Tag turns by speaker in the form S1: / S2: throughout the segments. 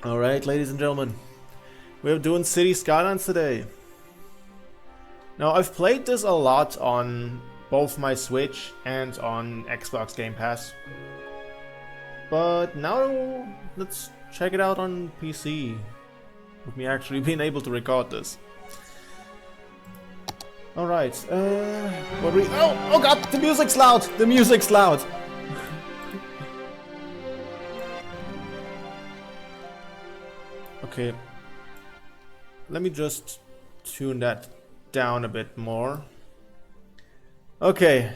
S1: Alright, ladies and gentlemen, we're doing City Skylines today. Now, I've played this a lot on both my Switch and on Xbox Game Pass. But now, let's check it out on PC. With me actually being able to record this. Alright, what we... Oh god, the music's loud! The music's loud! Okay, let me just tune that down a bit more. Okay.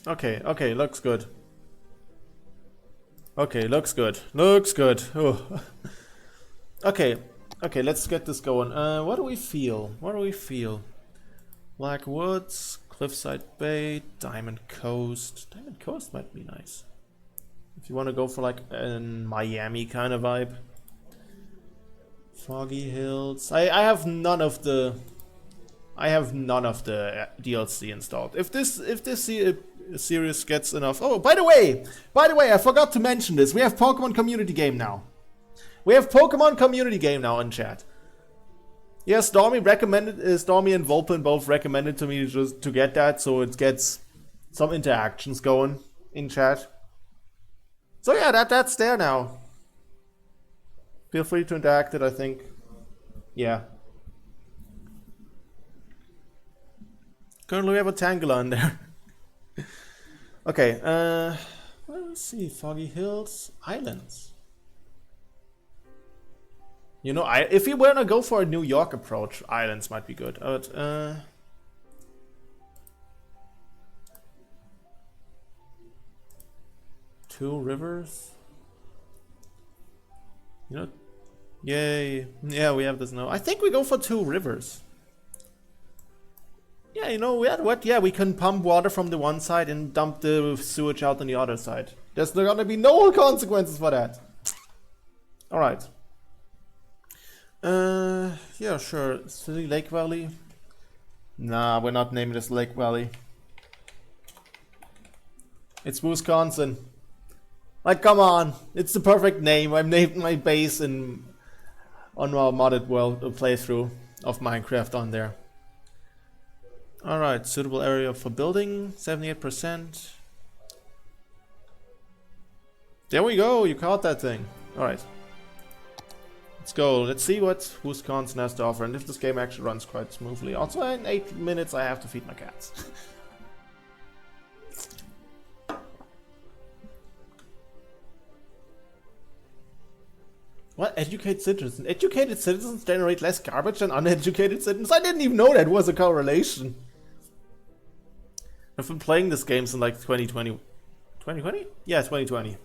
S1: Okay, looks good. Okay, looks good. Looks good. Oh. Okay, let's get this going. What do we feel? What do we feel? Black Woods, Cliffside Bay, Diamond Coast. Diamond Coast might be nice. If you want to go for like a Miami kind of vibe. Foggy Hills. I have none of the DLC installed. If this series gets enough. Oh, by the way, I forgot to mention this. We have Pokemon Community Game now. We have Pokemon Community Game now in chat. Yeah, Stormy and Vulpin both recommended to me just to get that, so it gets some interactions going in chat. So yeah, that's there now. Feel free to interact it, I think. Yeah. Currently we have a Tangela in there. Okay, let's see. Foggy Hills, Islands. You know, if you wanna go for a New York approach, Islands might be good. But, Two Rivers. You know, yay! Yeah, we have this now. I think we go for Two Rivers. Yeah, you know, what? Yeah, we can pump water from the one side and dump the sewage out on the other side. There's gonna be no consequences for that. All right. Yeah, sure. City Lake Valley. Nah, we're not naming this Lake Valley. It's Woosconsin. Like, come on, it's the perfect name. I've named my base on our modded world playthrough of Minecraft on there. Alright, suitable area for building, 78%. There we go, you caught that thing. Alright. Let's go, let's see what Woosconsin has to offer and if this game actually runs quite smoothly. Also, in 8 minutes I have to feed my cats. What? Educated citizens? Educated citizens generate less garbage than uneducated citizens? I didn't even know that was a correlation. I've been playing this game since like 2020. 2020? Yeah, 2020.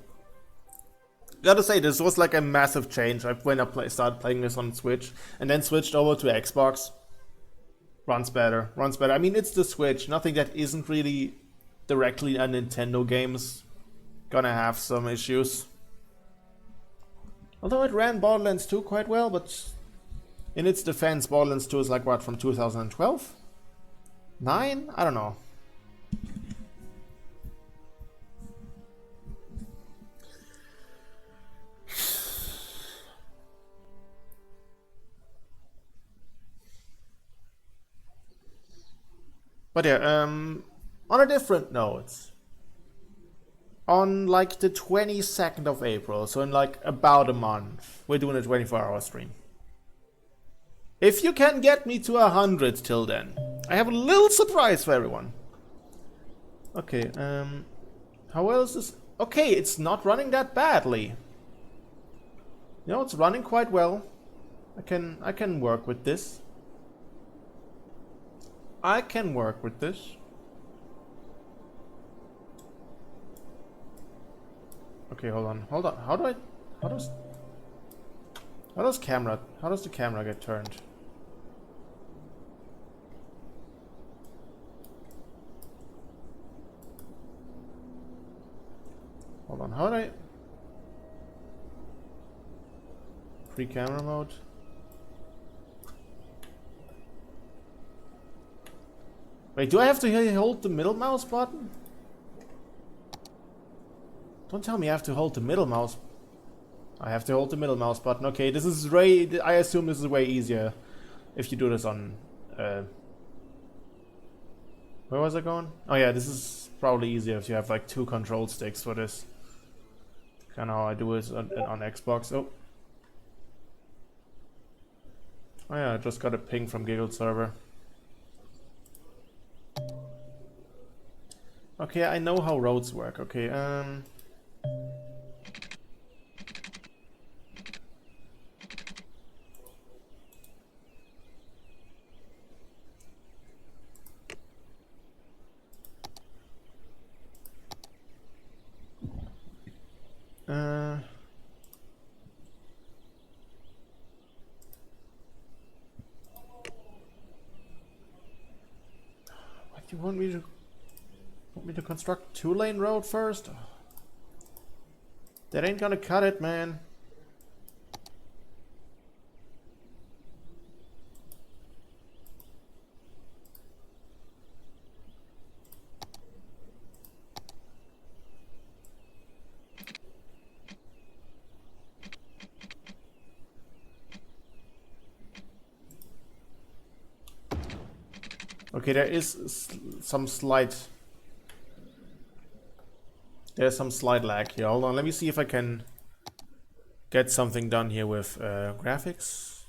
S1: Gotta say, this was like a massive change when I started playing this on Switch and then switched over to Xbox. Runs better. I mean, it's the Switch. Nothing that isn't really directly a Nintendo game's gonna have some issues. Although it ran Borderlands 2 quite well, but in its defense, Borderlands 2 is like what, from 2012? 9? I don't know. But yeah, on a different note. On like the 22nd of April, so in like about a month, we're doing a 24-hour stream. If you can get me to 100 till then, I have a little surprise for everyone. Okay, how well is this? Okay, it's not running that badly. You know, it's running quite well. I can work with this. I can work with this. Okay, hold on. How does the camera get turned? Hold on, how do I... Free camera mode? Wait, do I have to hold the middle mouse button? Don't tell me I have to hold the middle mouse. I have to hold the middle mouse button. Okay, this is way... I assume this is way easier if you do this on... where was I going? Oh yeah, this is probably easier if you have like 2 control sticks for this. Kinda how I do it on Xbox. Oh. Oh yeah, I just got a ping from Giggle server. Okay, I know how roads work. Okay, what do you want me to... Want me to construct 2-lane road first? That ain't gonna cut it, man. Okay, there is some slight... There's some slight lag here. Hold on, let me see if I can get something done here with graphics.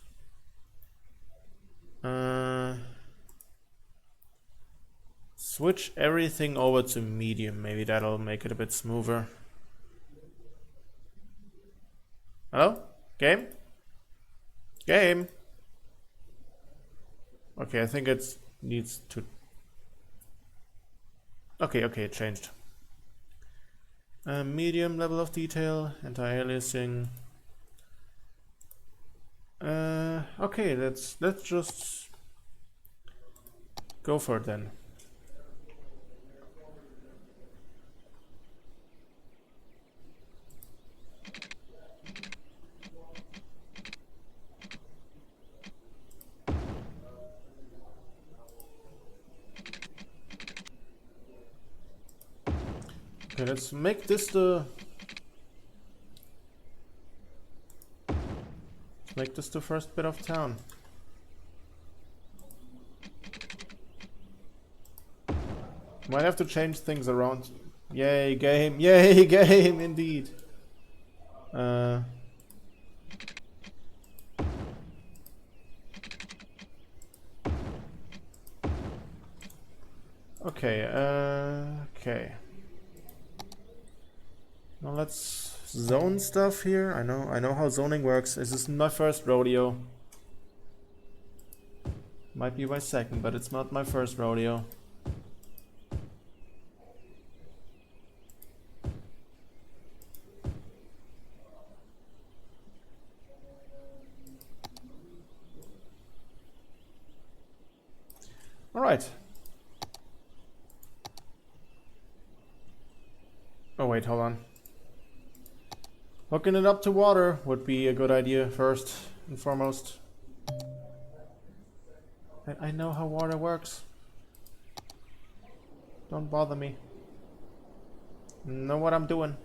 S1: Switch everything over to medium. Maybe that'll make it a bit smoother. Hello? Game? Game? Okay, I think it needs to... Okay, it changed. Medium level of detail, anti-aliasing. Okay, let's just go for it then. Okay, let's make this the... Let's make this the first bit of town. Might have to change things around. Yay, game! Yay, game, indeed! Okay, okay. Now let's zone stuff here. I know how zoning works. This is my first rodeo. Might be my second, but it's not my first rodeo. All right. Oh wait, hold on. Hooking it up to water would be a good idea first and foremost. I know how water works. Don't bother me. Know what I'm doing.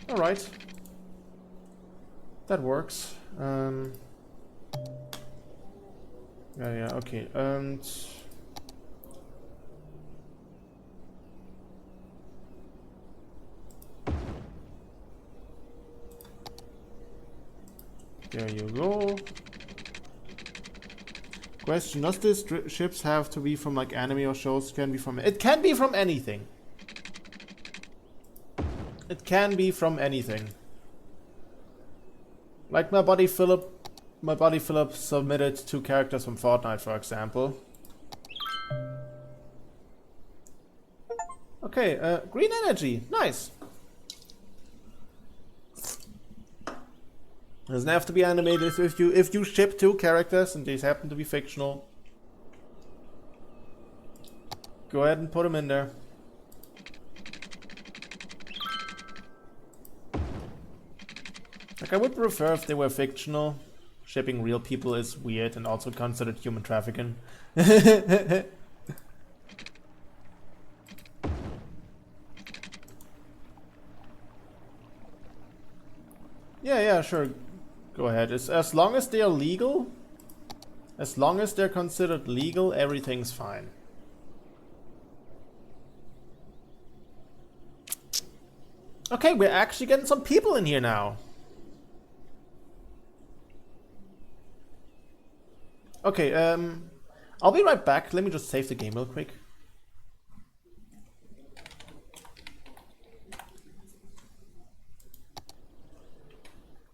S1: Alright. That works. Yeah, okay. And there you go. Question: does this ships have to be from like anime or shows? Can be from it can be from anything. It can be from anything. Like my buddy Philip submitted 2 characters from Fortnite, for example. Okay, green energy, nice. Doesn't have to be animated if you ship 2 characters and these happen to be fictional. Go ahead and put them in there. Like, I would prefer if they were fictional. Shipping real people is weird and also considered human trafficking. Yeah, yeah, sure. Go ahead. As long as they are legal, as long as they're considered legal, everything's fine. Okay, we're actually getting some people in here now. Okay, I'll be right back. Let me just save the game real quick.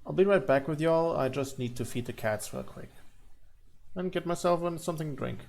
S1: I'll be right back with y'all. I just need to feed the cats real quick. And get myself something to drink.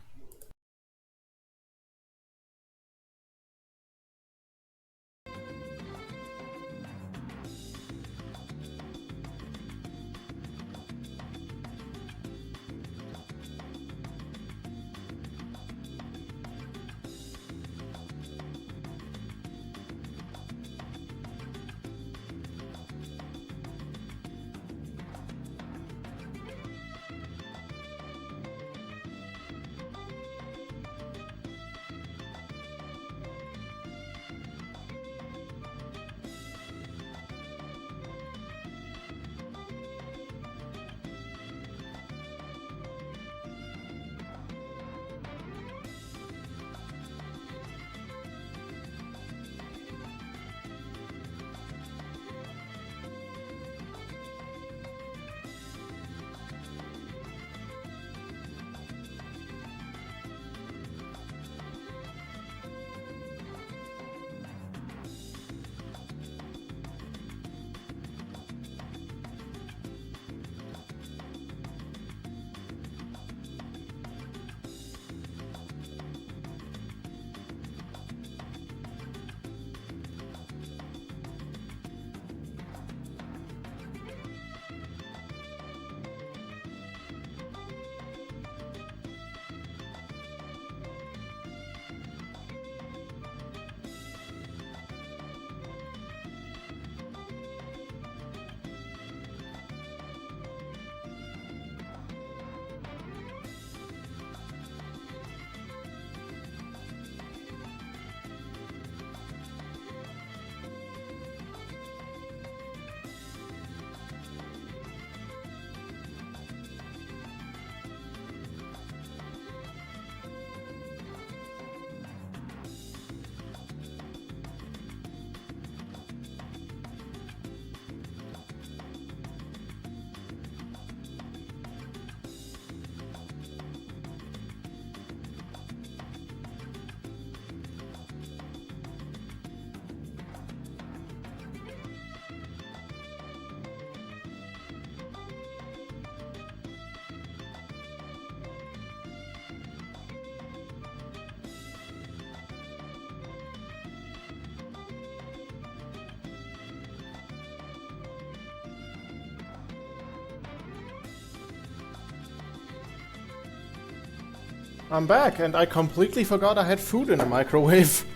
S1: I'm back, and I completely forgot I had food in the microwave.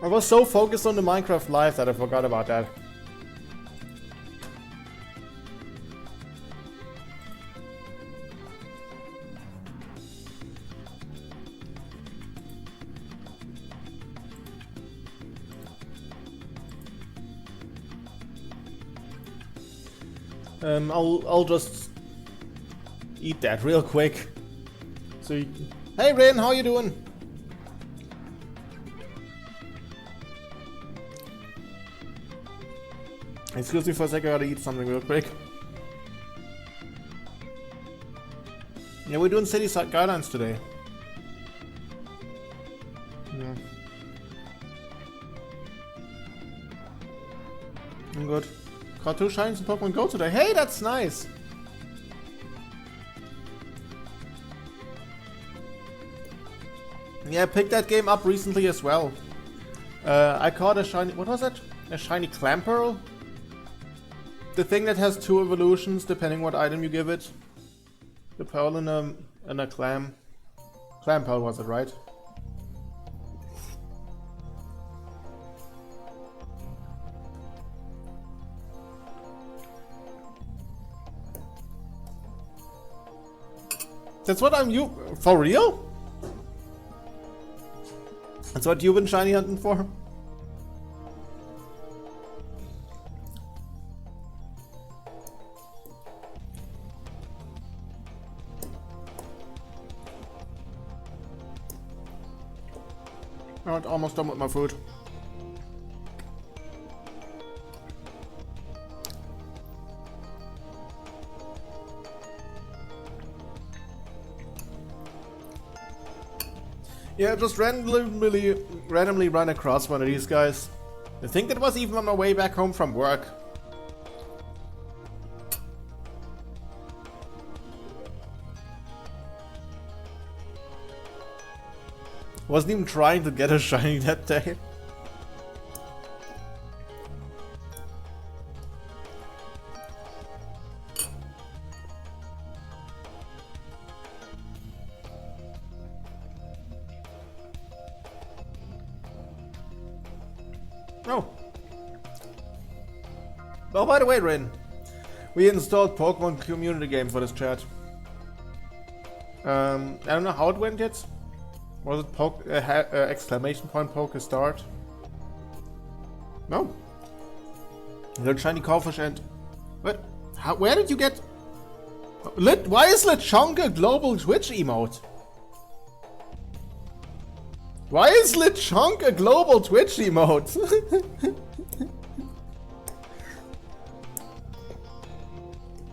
S1: I was so focused on the Minecraft live that I forgot about that. I'll just eat that real quick. So, hey Rin, how you doing? Excuse me for a second, I gotta eat something real quick. Yeah, we're doing City Skylines today. Yeah. I'm good. Caught 2 shines in Pokemon Go today. Hey, that's nice! Yeah, I picked that game up recently as well. I caught a shiny... What was it? A shiny Clamperl? The thing that has 2 evolutions depending what item you give it. The pearl and a clam. Clamperl was it, right? That's what for real? That's what you've been shiny hunting for? Alright, almost done with my food. Yeah, just randomly run across one of these guys. I think that was even on my way back home from work. Wasn't even trying to get a shiny that day. Oh. Oh, by the way, Rin, we installed Pokemon Community Game for this chat. I don't know how it went yet. Was it exclamation point poke start? No. Little shiny crawfish and... What? Where did you get... Why is Lechonk a global Twitch emote? Why is Lechonk a global Twitch emote?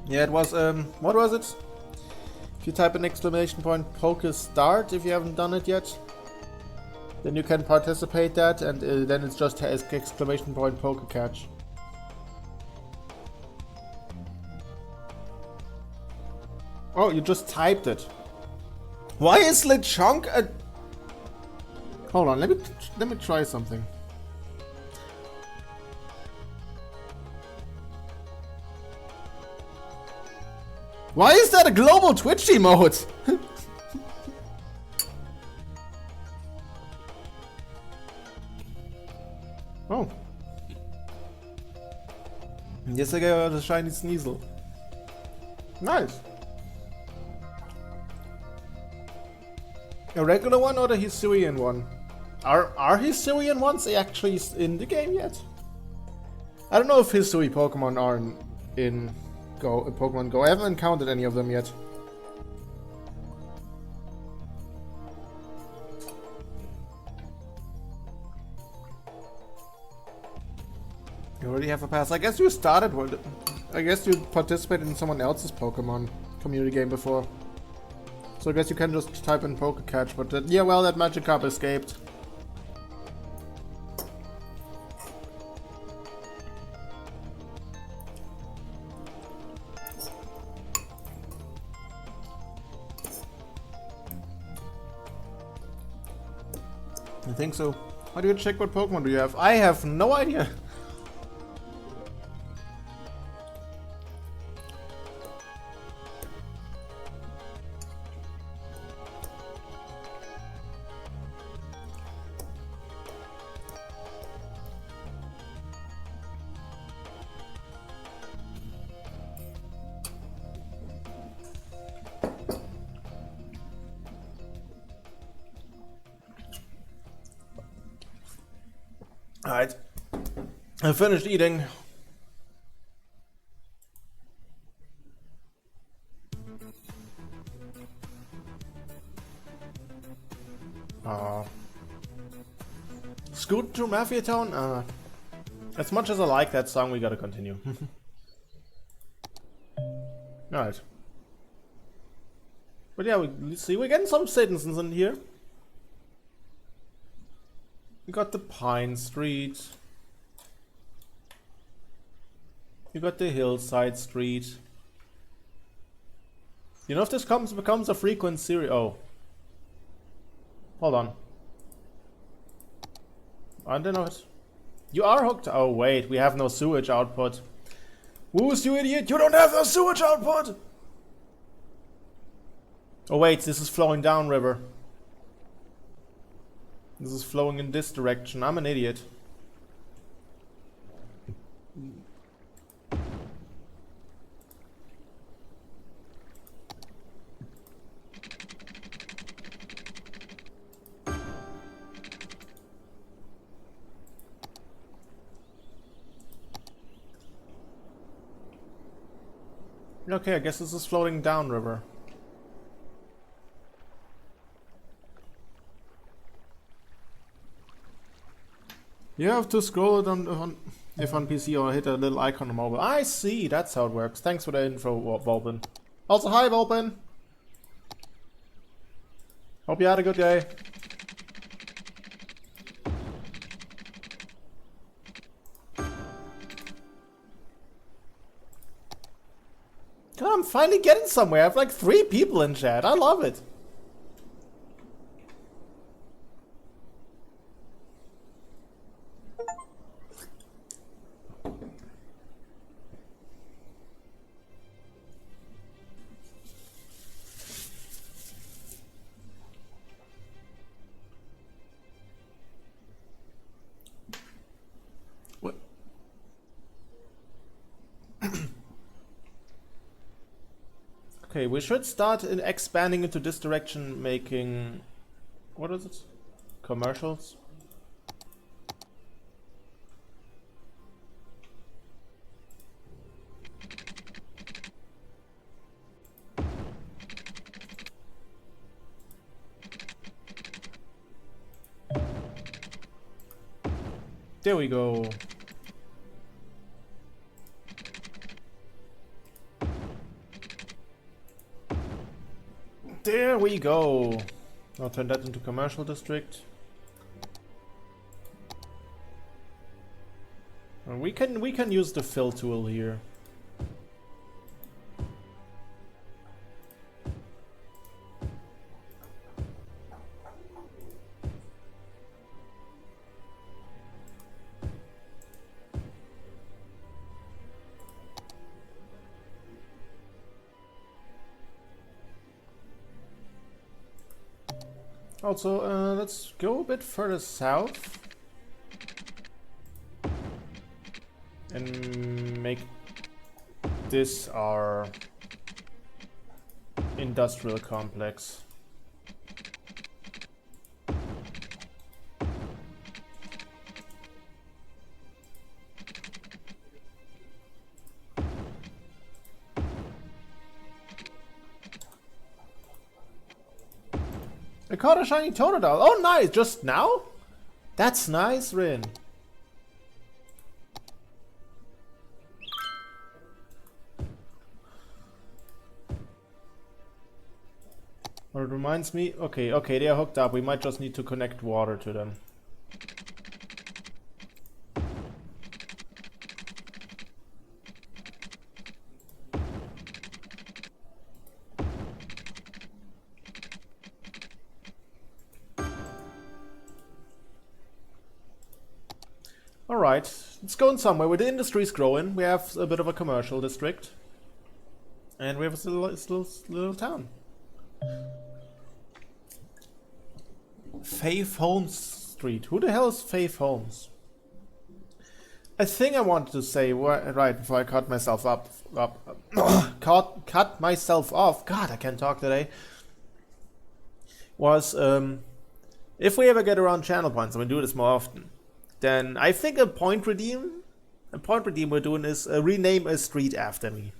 S1: Yeah, it was, what was it? If you type an exclamation point poke start, if you haven't done it yet, then you can participate that, and then it's just exclamation point poke catch. Oh, you just typed it. Why is Lechonk a... Hold on, let me try something. Why is that a global Twitch emote? Oh. Yes, I got a shiny Sneasel. Nice. A regular one or the Hisuian one? Are Hisuian ones actually in the game yet? I don't know if Hisui Pokemon are in Pokemon Go. I haven't encountered any of them yet. You already have a pass. I guess you started with... I guess you participated in someone else's Pokemon community game before. So I guess you can just type in Pokecatch, but yeah, well, that Magikarp escaped. I think so. How do you check what Pokemon do you have? I have no idea. Alright. I finished eating. Scoot to Mafia Town? As much as I like that song, we gotta continue. Alright. But yeah, we're getting some citizens in here. We got the Pine Street. You got the Hillside Street. You know if this becomes a frequent series? Oh. Hold on. I don't know it. You are hooked. Oh wait, we have no sewage output. Woos, you idiot! You don't have no sewage output! Oh wait, this is flowing down river. This is flowing in this direction. I'm an idiot. Okay, I guess this is floating downriver. You have to scroll it on if on PC or hit a little icon on mobile. I see, that's how it works. Thanks for the info, Volpin. Also, hi, Volpin. Hope you had a good day. God, I'm finally getting somewhere. I have like 3 people in chat. I love it. What? Okay, we should start in expanding into this direction, making... What is it? Commercials? There we go. There we go. I'll turn that into commercial district. We can use the fill tool here. Also, let's go a bit further south and make this our industrial complex. I caught a shiny Totodile. Oh, nice! Just now? That's nice, Rin. Well, it reminds me... Okay, they are hooked up. We might just need to connect water to them. Alright, it's going somewhere. Where the industry's growing, we have a bit of a commercial district. And we have a little town. Faith Holmes Street. Who the hell is Faith Holmes? A thing I wanted to say right before I cut myself cut myself off. God, I can't talk today. Was if we ever get around channel points, and we do this more often, then I think a point redeem we're doing is rename a street after me.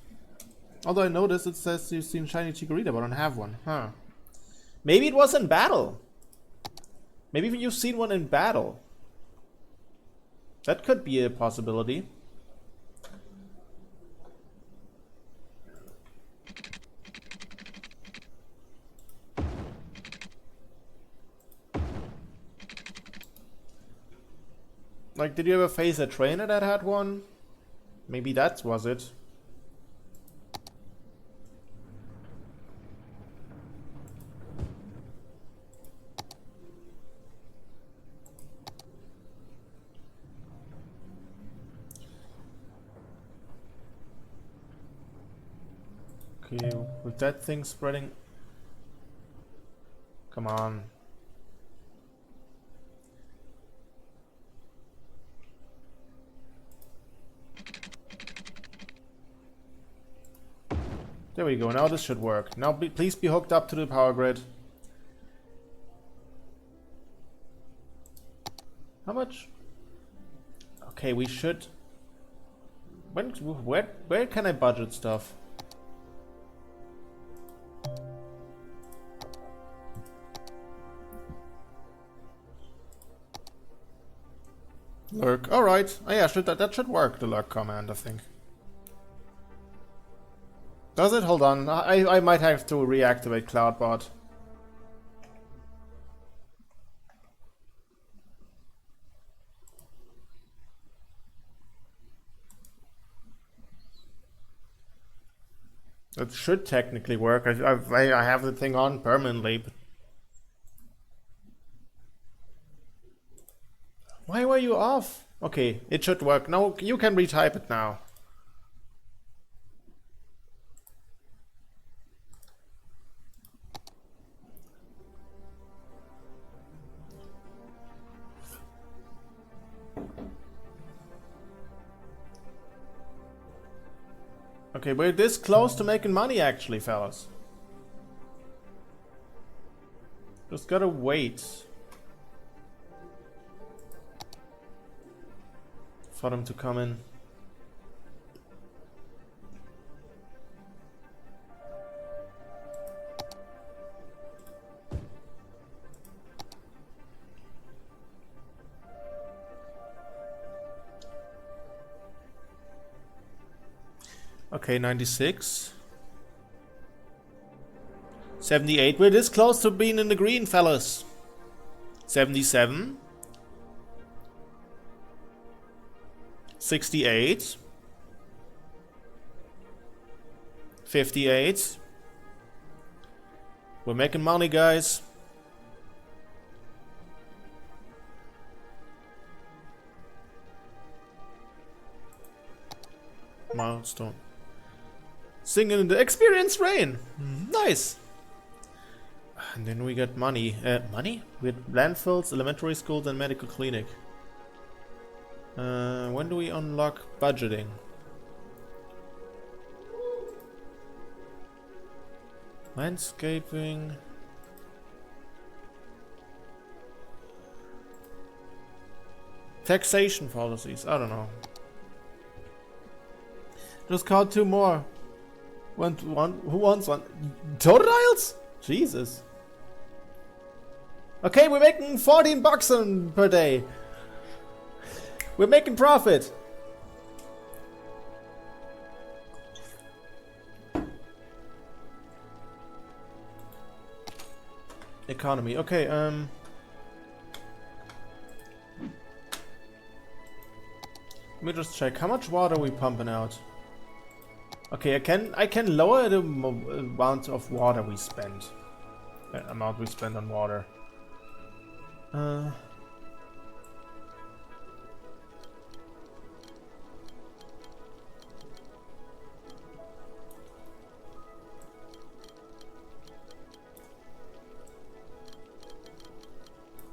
S1: Although I noticed it says you've seen shiny Chikorita, but I don't have one. Huh. Maybe it was in battle. Maybe you've seen one in battle. That could be a possibility. Like, did you ever face a trainer that had one? Maybe that was it. Okay, with that thing spreading... Come on. There we go, now this should work. Now please be hooked up to the power grid. How much? Okay, we should... Where can I budget stuff? Lurk. Alright. Oh yeah, that should work, the lurk command, I think. Does it? Hold on. I might have to reactivate Cloudbot. It should technically work. I have the thing on permanently. But why were you off? Okay, it should work. No, you can retype it now. Okay, we're this close to making money actually, fellas. Just gotta wait for them to come in. Okay, 96. 78. We're this close to being in the green, fellas. 77. 68. 58. We're making money, guys. Milestone. Singing in the experience rain. Nice. And then we get money. Money? We get landfills, elementary schools, and medical clinic. When do we unlock budgeting? Landscaping. Taxation policies. I don't know. Just caught 2 more. One. Who wants one? Totodiles? Jesus. Okay, we're making 14 bucks per day. We're making profit. Economy. Okay, let me just check how much water are we pumping out. Okay, I can lower the amount of water we spend. The amount we spend on water.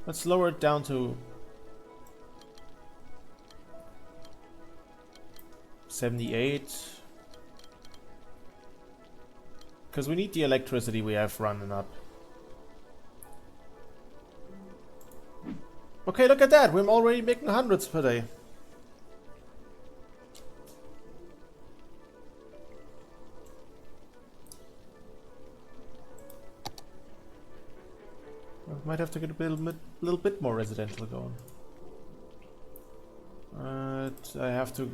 S1: Let's lower it down to 78. Because we need the electricity we have running up. Okay, look at that. We're already making hundreds per day. I might have to get a little bit more residential going. I have to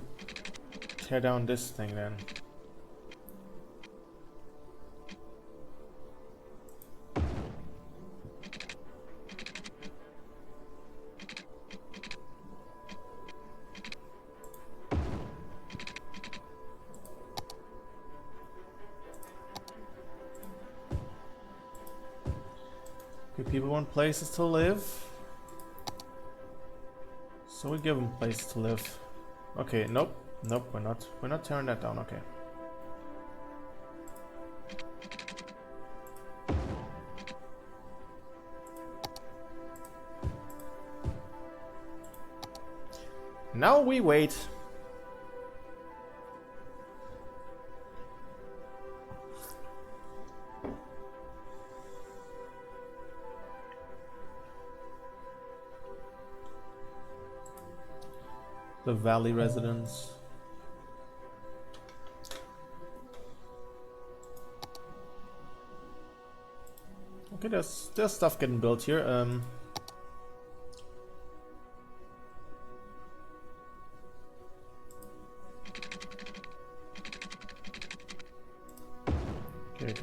S1: tear down this thing then. People want places to live, so we give them places to live. Okay, nope, we're not tearing that down. Okay. Now we wait. The Valley residents. Okay, there's stuff getting built here.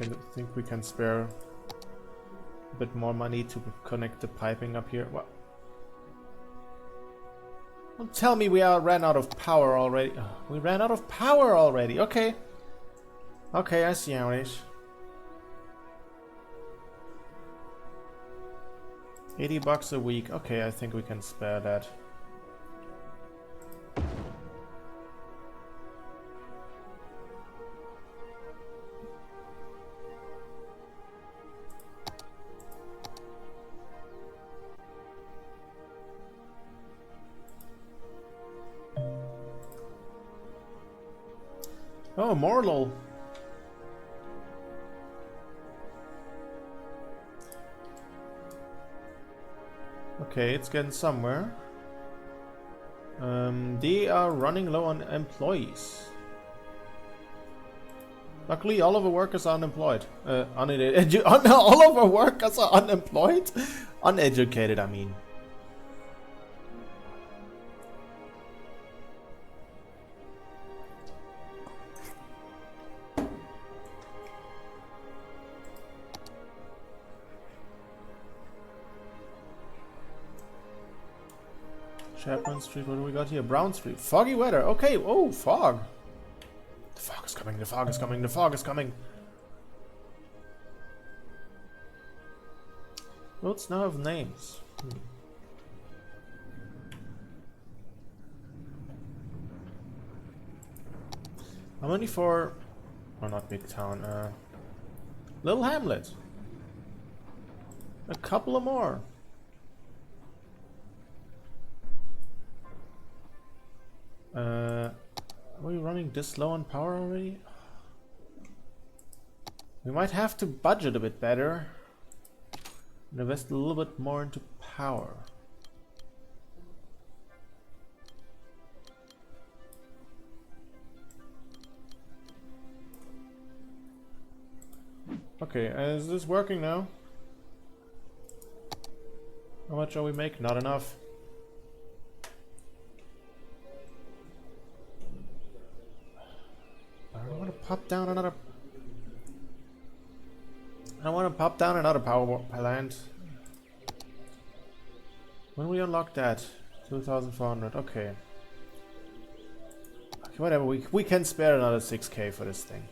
S1: think we can spare a bit more money to connect the piping up here. What? Don't tell me we ran out of power already. We ran out of power already. Okay. Okay, I see how it is. 80 bucks a week. Okay, I think we can spare that. Oh, Morlul. Okay, it's getting somewhere. They are running low on employees. Luckily, all of our workers are unemployed. All of our workers are unemployed? Uneducated, I mean. Chapman Street, what do we got here? Brown Street. Foggy weather. Okay, oh, fog. The fog is coming, the fog is coming, the fog is coming. Roads now have names. How many for... Oh, not big town. Little hamlet. A couple of more. Are we running this low on power already? We might have to budget a bit better and invest a little bit more into power. Okay, is this working now? How much are we making? Not enough. I don't want to pop down another... I don't want to pop down another power plant. When we unlock that? 2,400, okay. Okay, whatever, we can spare another 6k for this thing.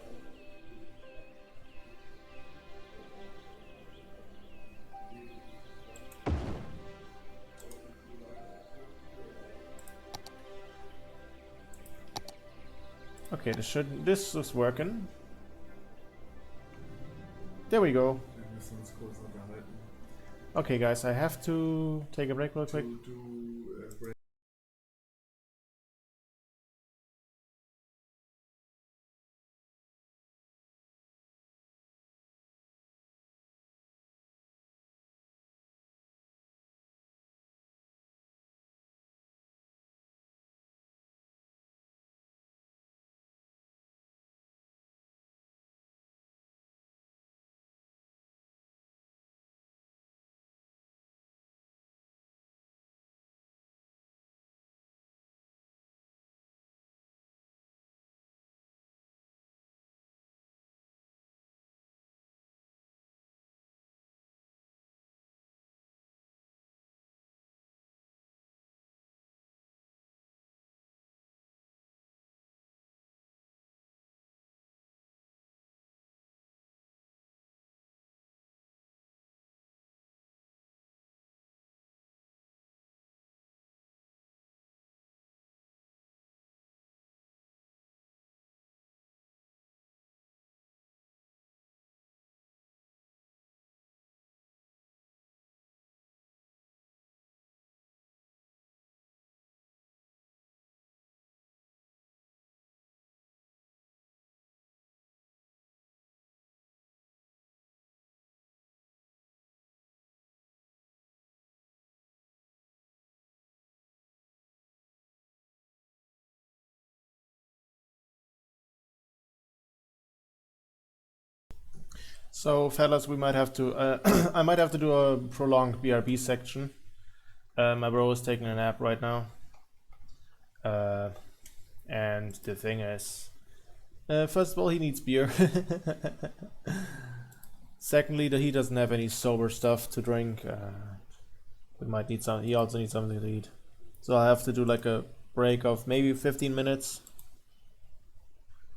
S1: Okay, this is working. There we go. Okay guys, I have to take a break real quick. So fellas, we might have to, I might have to do a prolonged BRB section. My bro is taking a nap right now. And the thing is, First of all, he needs beer. Secondly, that he doesn't have any sober stuff to drink. We might need some. He also needs something to eat. So I have to do like a break of maybe 15 minutes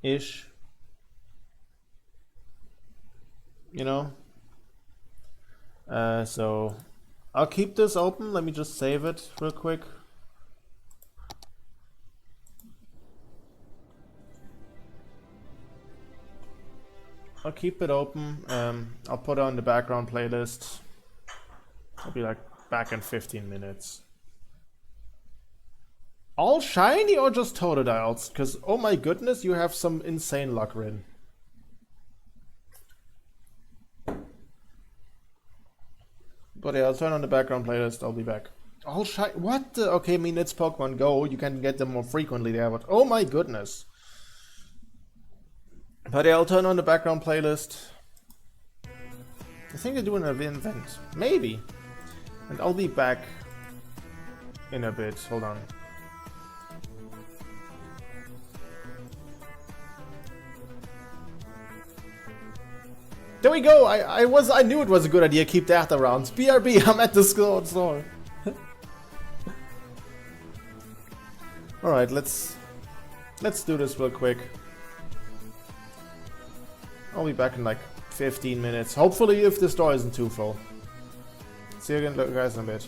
S1: ish. You know? So I'll keep this open. Let me just save it real quick. I'll keep it open. I'll put on the background playlist. I'll be like back in 15 minutes. All shiny or just totodiles? Because oh my goodness, you have some insane luck, Rin. But yeah, I'll turn on the background playlist. I'll be back. All shiny? What the? Okay, I mean it's Pokemon Go. You can get them more frequently there. But oh my goodness. But yeah, I'll turn on the background playlist. I think they're doing an event. Maybe. And I'll be back in a bit. Hold on. There we go! I knew it was a good idea. Keep that around. BRB, I'm at the store. Alright, let's do this real quick. I'll be back in like 15 minutes. Hopefully if the store isn't too full. See you again guys in a bit.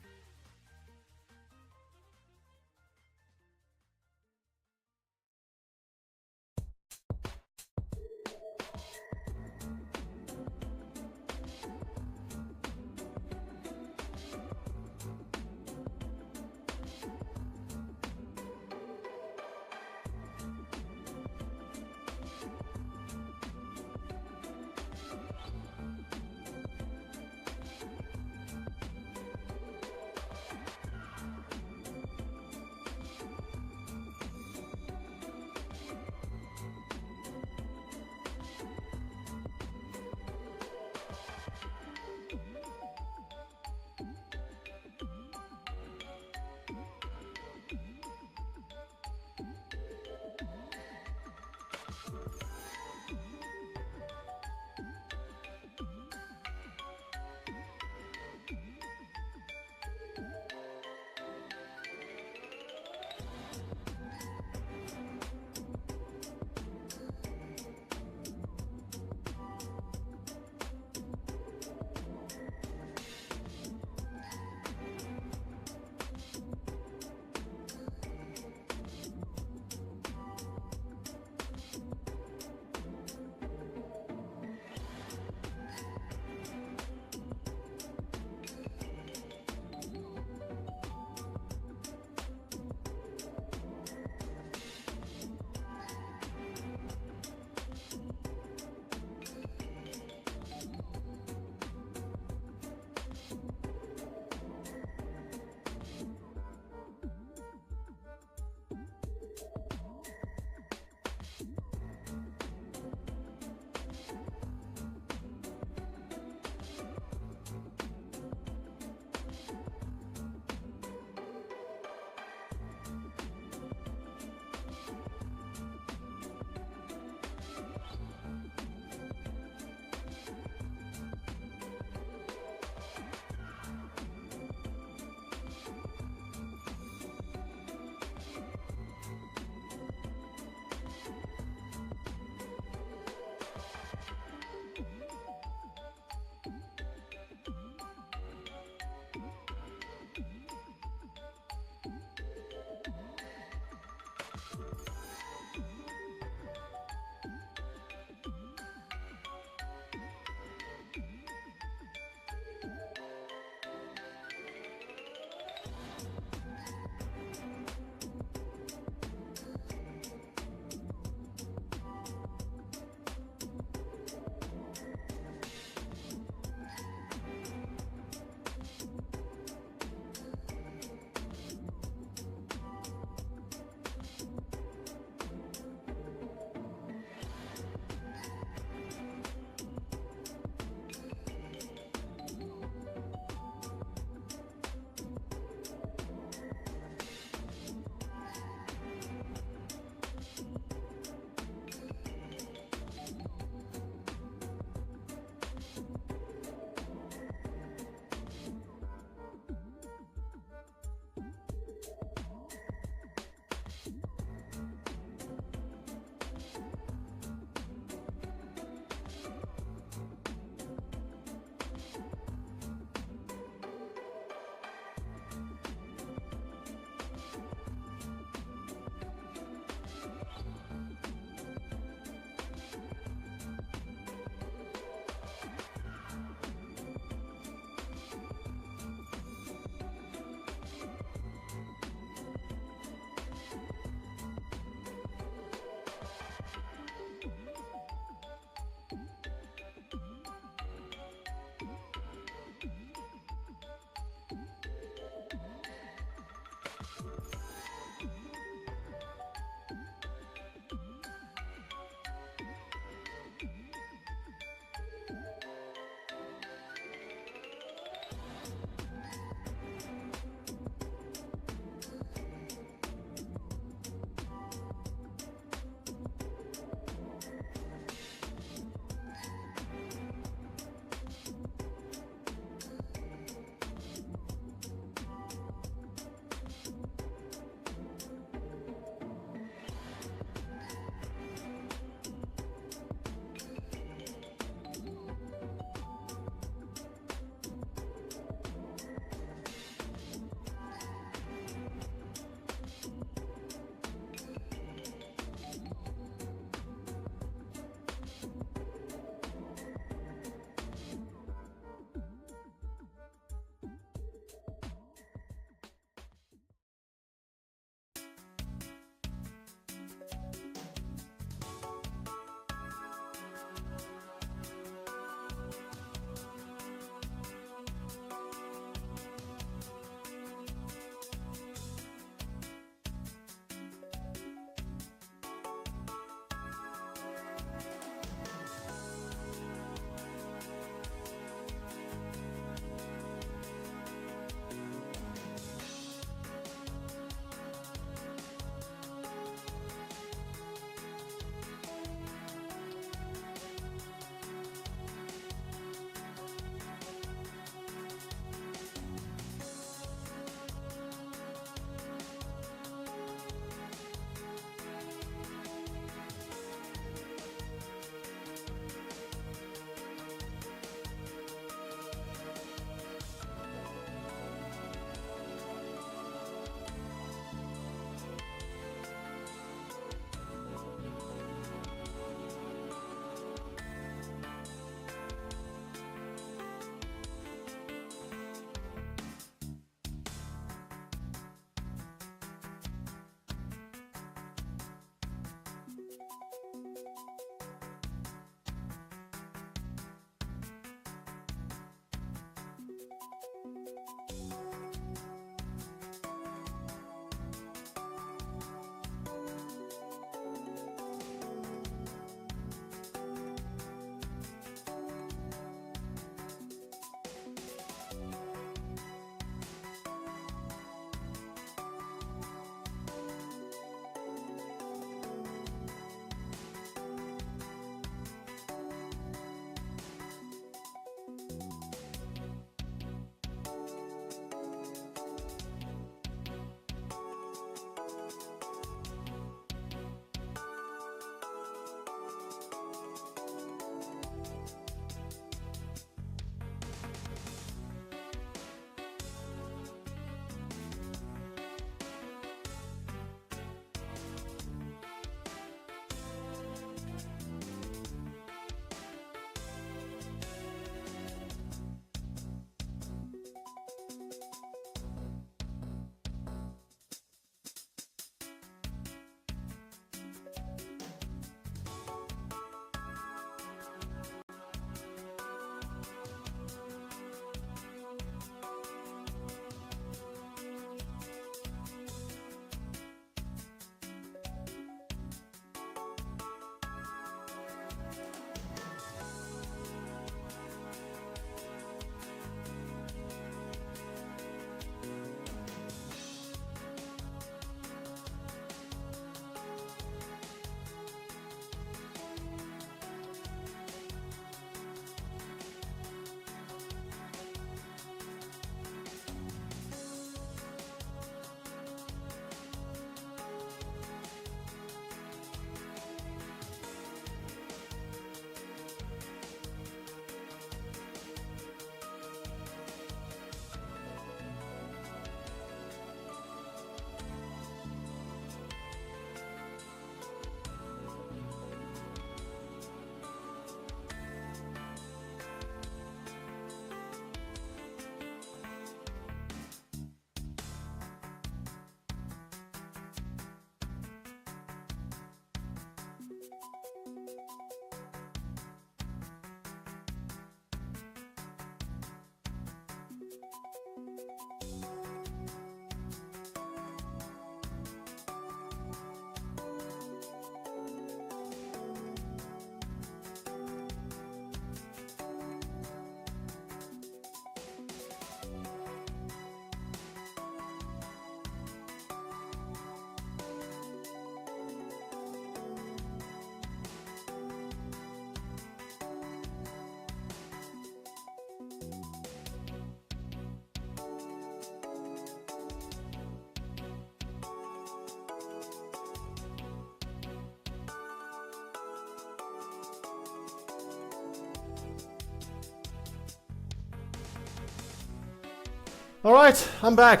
S1: Alright, I'm back.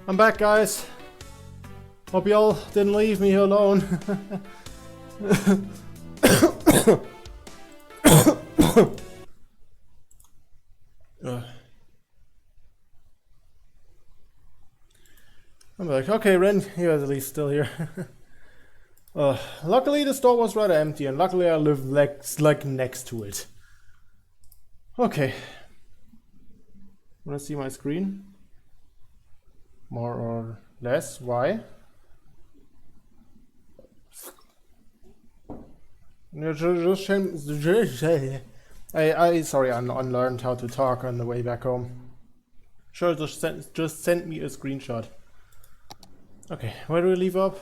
S1: I'm back, guys. Hope y'all didn't leave me here alone. I'm like, okay, Ren, you're at least still here. Luckily the store was rather empty, and luckily I live like next to it. Okay. Wanna see my screen? More or less? Why? I sorry, I unlearned how to talk on the way back home. Sure, just send me a screenshot. Okay, where do we leave up?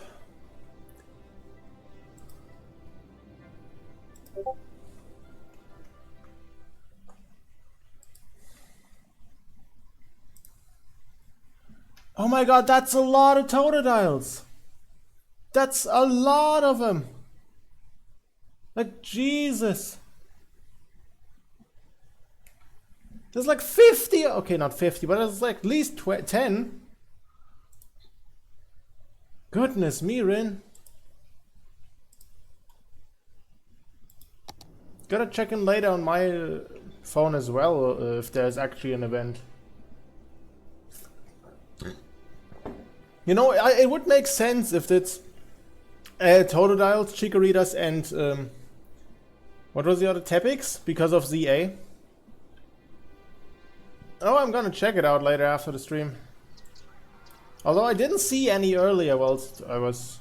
S1: Oh my god, that's a lot of totodiles! That's a lot of them! Like, Jesus! There's like 50! Okay, not 50, but it's like at least 10. Goodness me, Rin. Gotta check in later on my phone as well, if there's actually an event. You know, it would make sense if it's Totodiles, Chikoritas, and what was the other? Tepix, because of ZA. Oh, I'm gonna check it out later after the stream. Although I didn't see any earlier whilst I was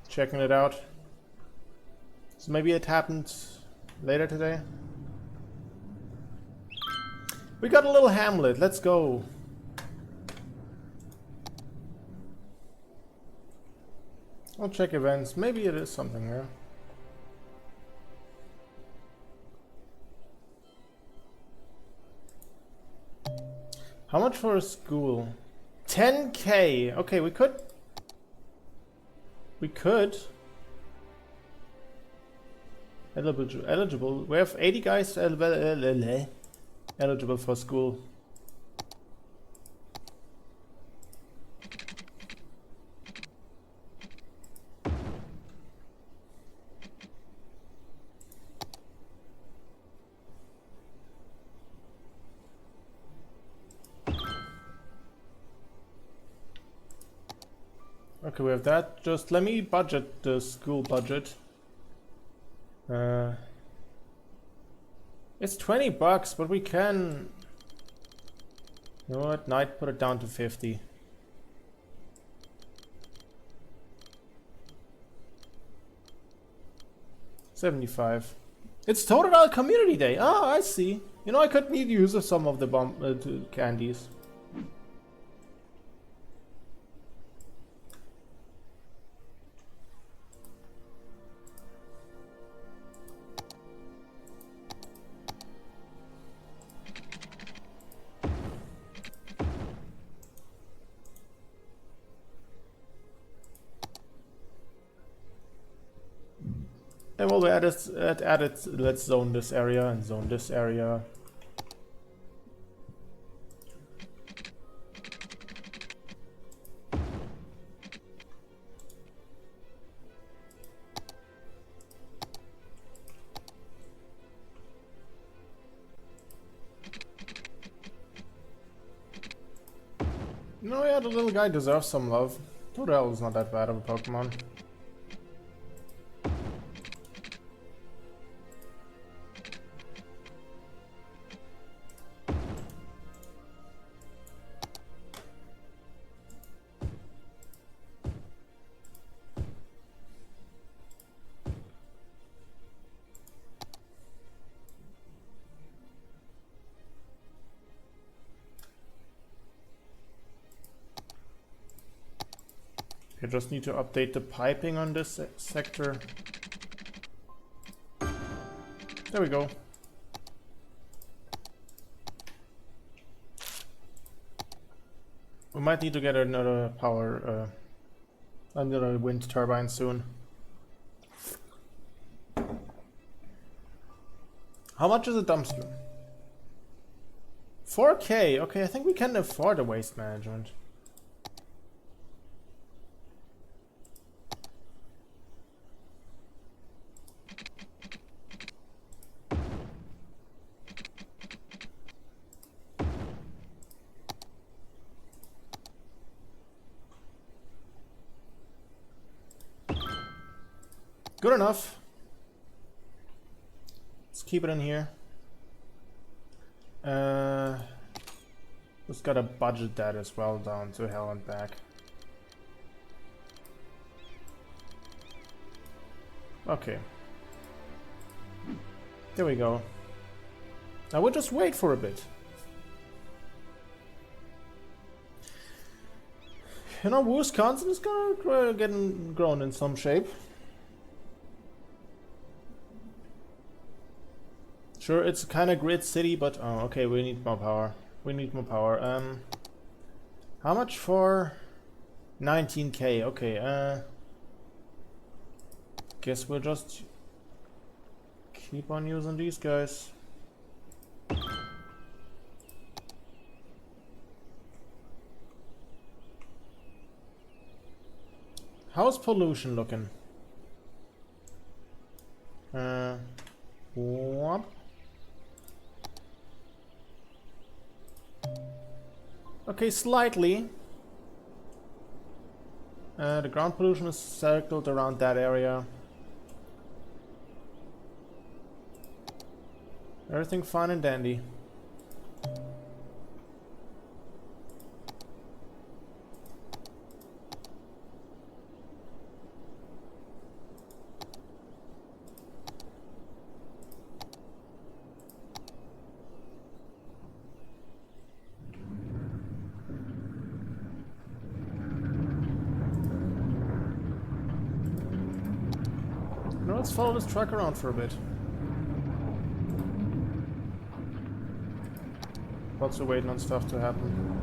S1: checking it out. So maybe it happened later today. We got a little hamlet, let's go. I'll check events, maybe it is something there. How much for a school? 10k! Okay, we could. Eligible. We have 80 guys eligible for school. Okay, we have that. Just let me budget the school budget. It's 20 bucks, but we can. You know what? Night, put it down to 50. $75. It's Total Community Day. Oh, I see. You know, I could need use of some of the candies. And while we're at it, let's zone this area and zone this area. No, yeah, the little guy deserves some love. Totodile is not that bad of a Pokemon. You just need to update the piping on this sector. There we go. We might need to get another another wind turbine soon. How much is a dumpster? 4K. Okay, I think we can afford a waste management. Good enough. Let's keep it in here. Just gotta budget that as well down to hell and back. Okay. There we go. Now we'll just wait for a bit. You know, Woosconsin is getting grown in some shape. Sure, it's kind of grid city, but oh, okay, we need more power. We need more power. How much for 19K? Okay, guess we'll just keep on using these guys. How's pollution looking? Whoop. Okay, slightly. The ground pollution is circled around that area. Everything fine and dandy. Now let's follow this truck around for a bit. Lots of waiting on stuff to happen.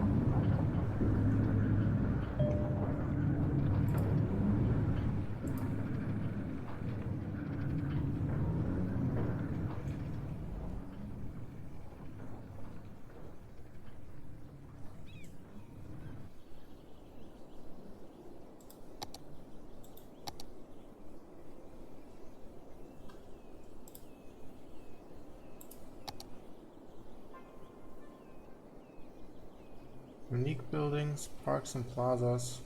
S1: Unique buildings, parks and plazas.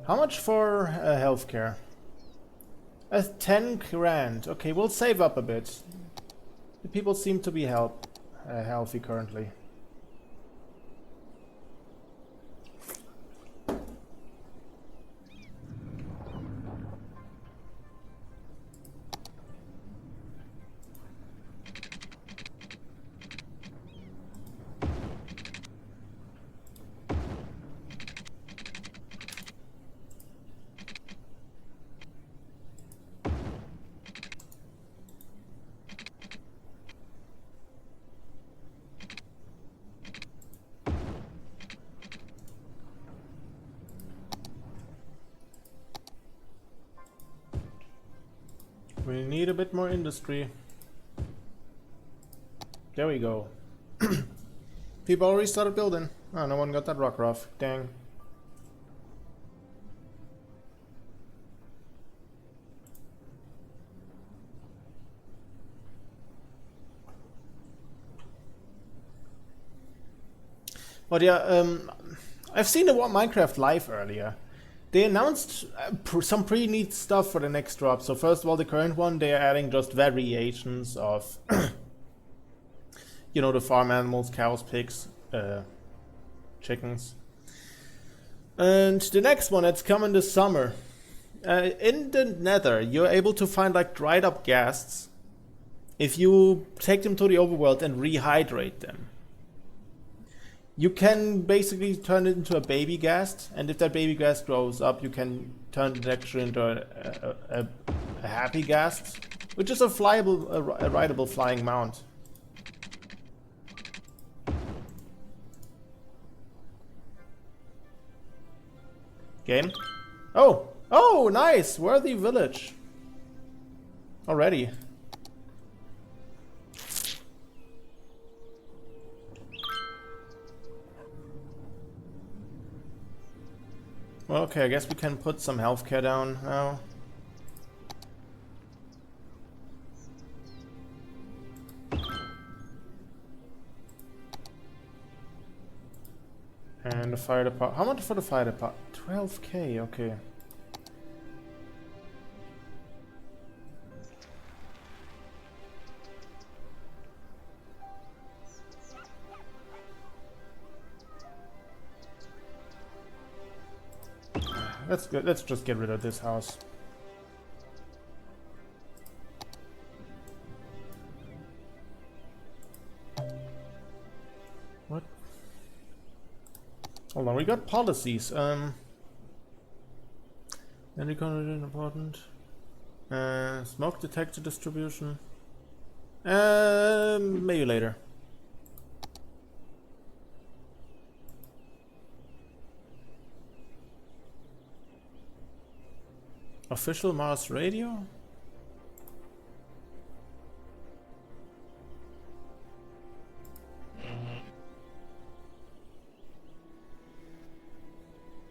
S1: How much for healthcare? 10 grand. Okay, we'll save up a bit. The people seem to be healthy currently. We need a bit more industry. There we go. People already started building. Oh, no one got that rock off. Dang. But yeah, I've seen the Minecraft Live earlier. They announced some pretty neat stuff for the next drop. So first of all, the current one, they are adding just variations of, you know, the farm animals, cows, pigs, chickens. And the next one that's coming this summer, in the Nether, you're able to find like dried up ghasts if you take them to the overworld and rehydrate them. You can basically turn it into a baby ghast, and if that baby ghast grows up, you can turn it actually into a happy ghast, which is a rideable flying mount. Game? Oh, nice! Worthy village. Already. Well, okay, I guess we can put some healthcare down now. And the fire department. How much for the fire department? 12k, okay. That's good. Let's just get rid of this house. What? Hold on, we got policies. Any content important? Smoke detector distribution. Maybe later. Official Mars radio?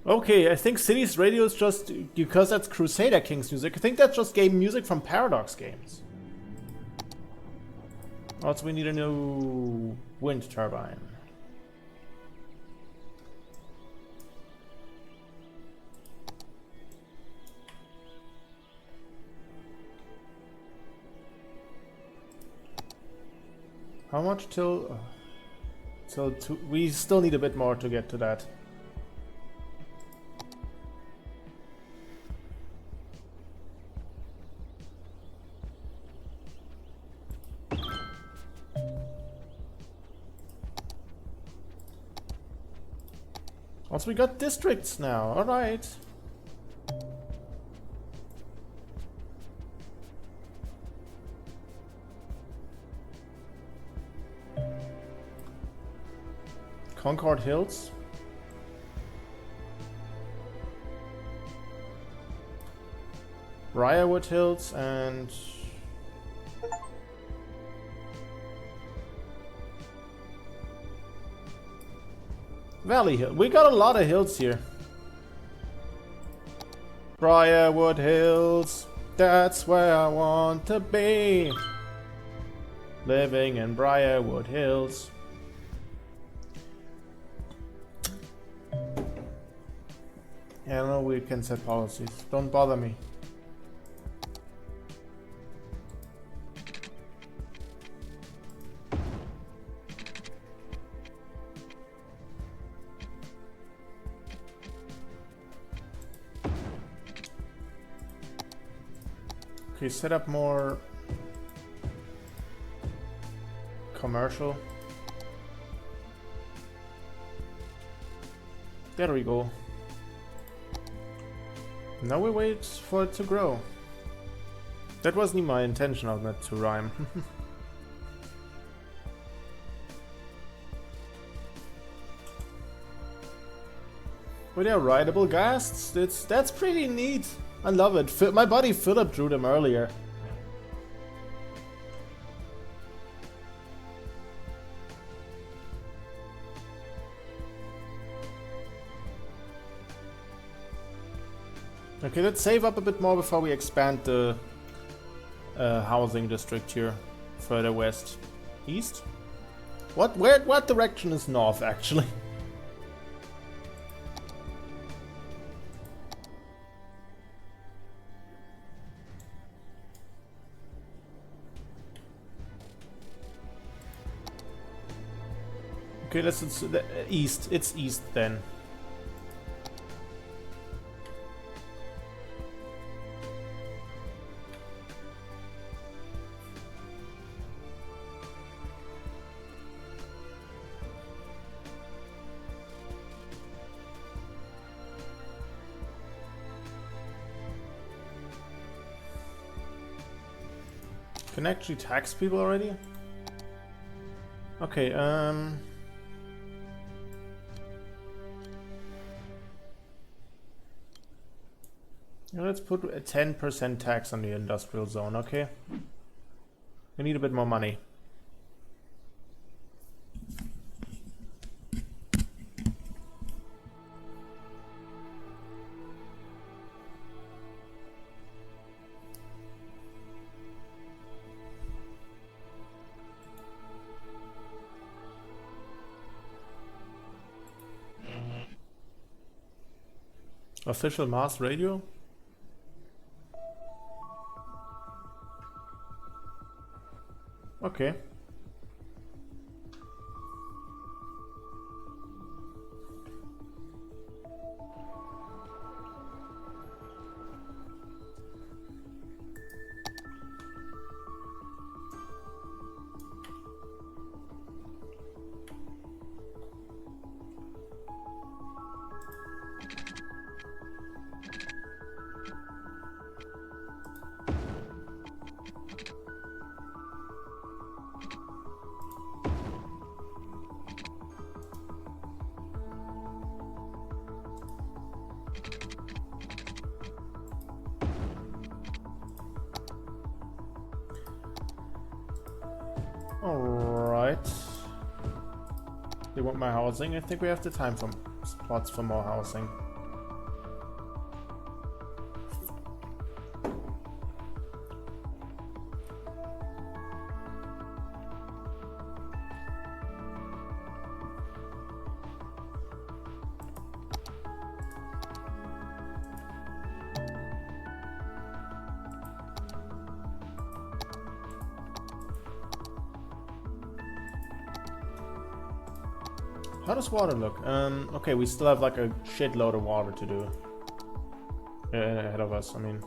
S1: Okay, I think Cities Radio is just because that's Crusader Kings music. I think that's just game music from Paradox Games. Also, we need a new wind turbine. How much till two? We still need a bit more to get to that. Also, we got districts now. All right. Concord Hills. Briarwood Hills and Valley Hill. We got a lot of hills here. Briarwood Hills. That's where I want to be. Living in Briarwood Hills. Yeah, no, we can set policies. Don't bother me. Okay, set up more commercial. There we go. Now we wait for it to grow. That wasn't my intention of that to rhyme. But yeah, rideable ghasts. That's pretty neat. I love it. My buddy Philip drew them earlier. Okay, let's save up a bit more before we expand the housing district here further west. East? What direction is north, actually? Okay, let's east. It's east then. Can I actually tax people already? Okay, let's put a 10% tax on the industrial zone, okay? We need a bit more money. Official mass radio? Okay. Alright. They want my housing. I think we have the time for spots for more housing. How does water look? Okay, we still have like a shitload of water to do ahead of us. I mean,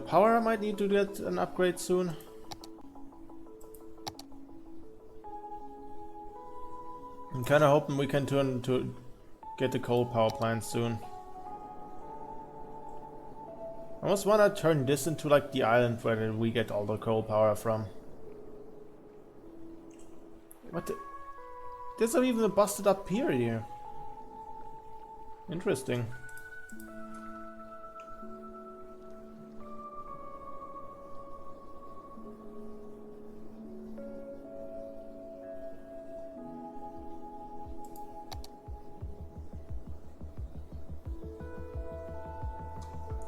S1: power I might need to get an upgrade soon. I'm kind of hoping we can turn to get the coal power plant soon. I almost want to turn this into like the island where we get all the coal power from. What the? There's not even a busted up pier here. Interesting.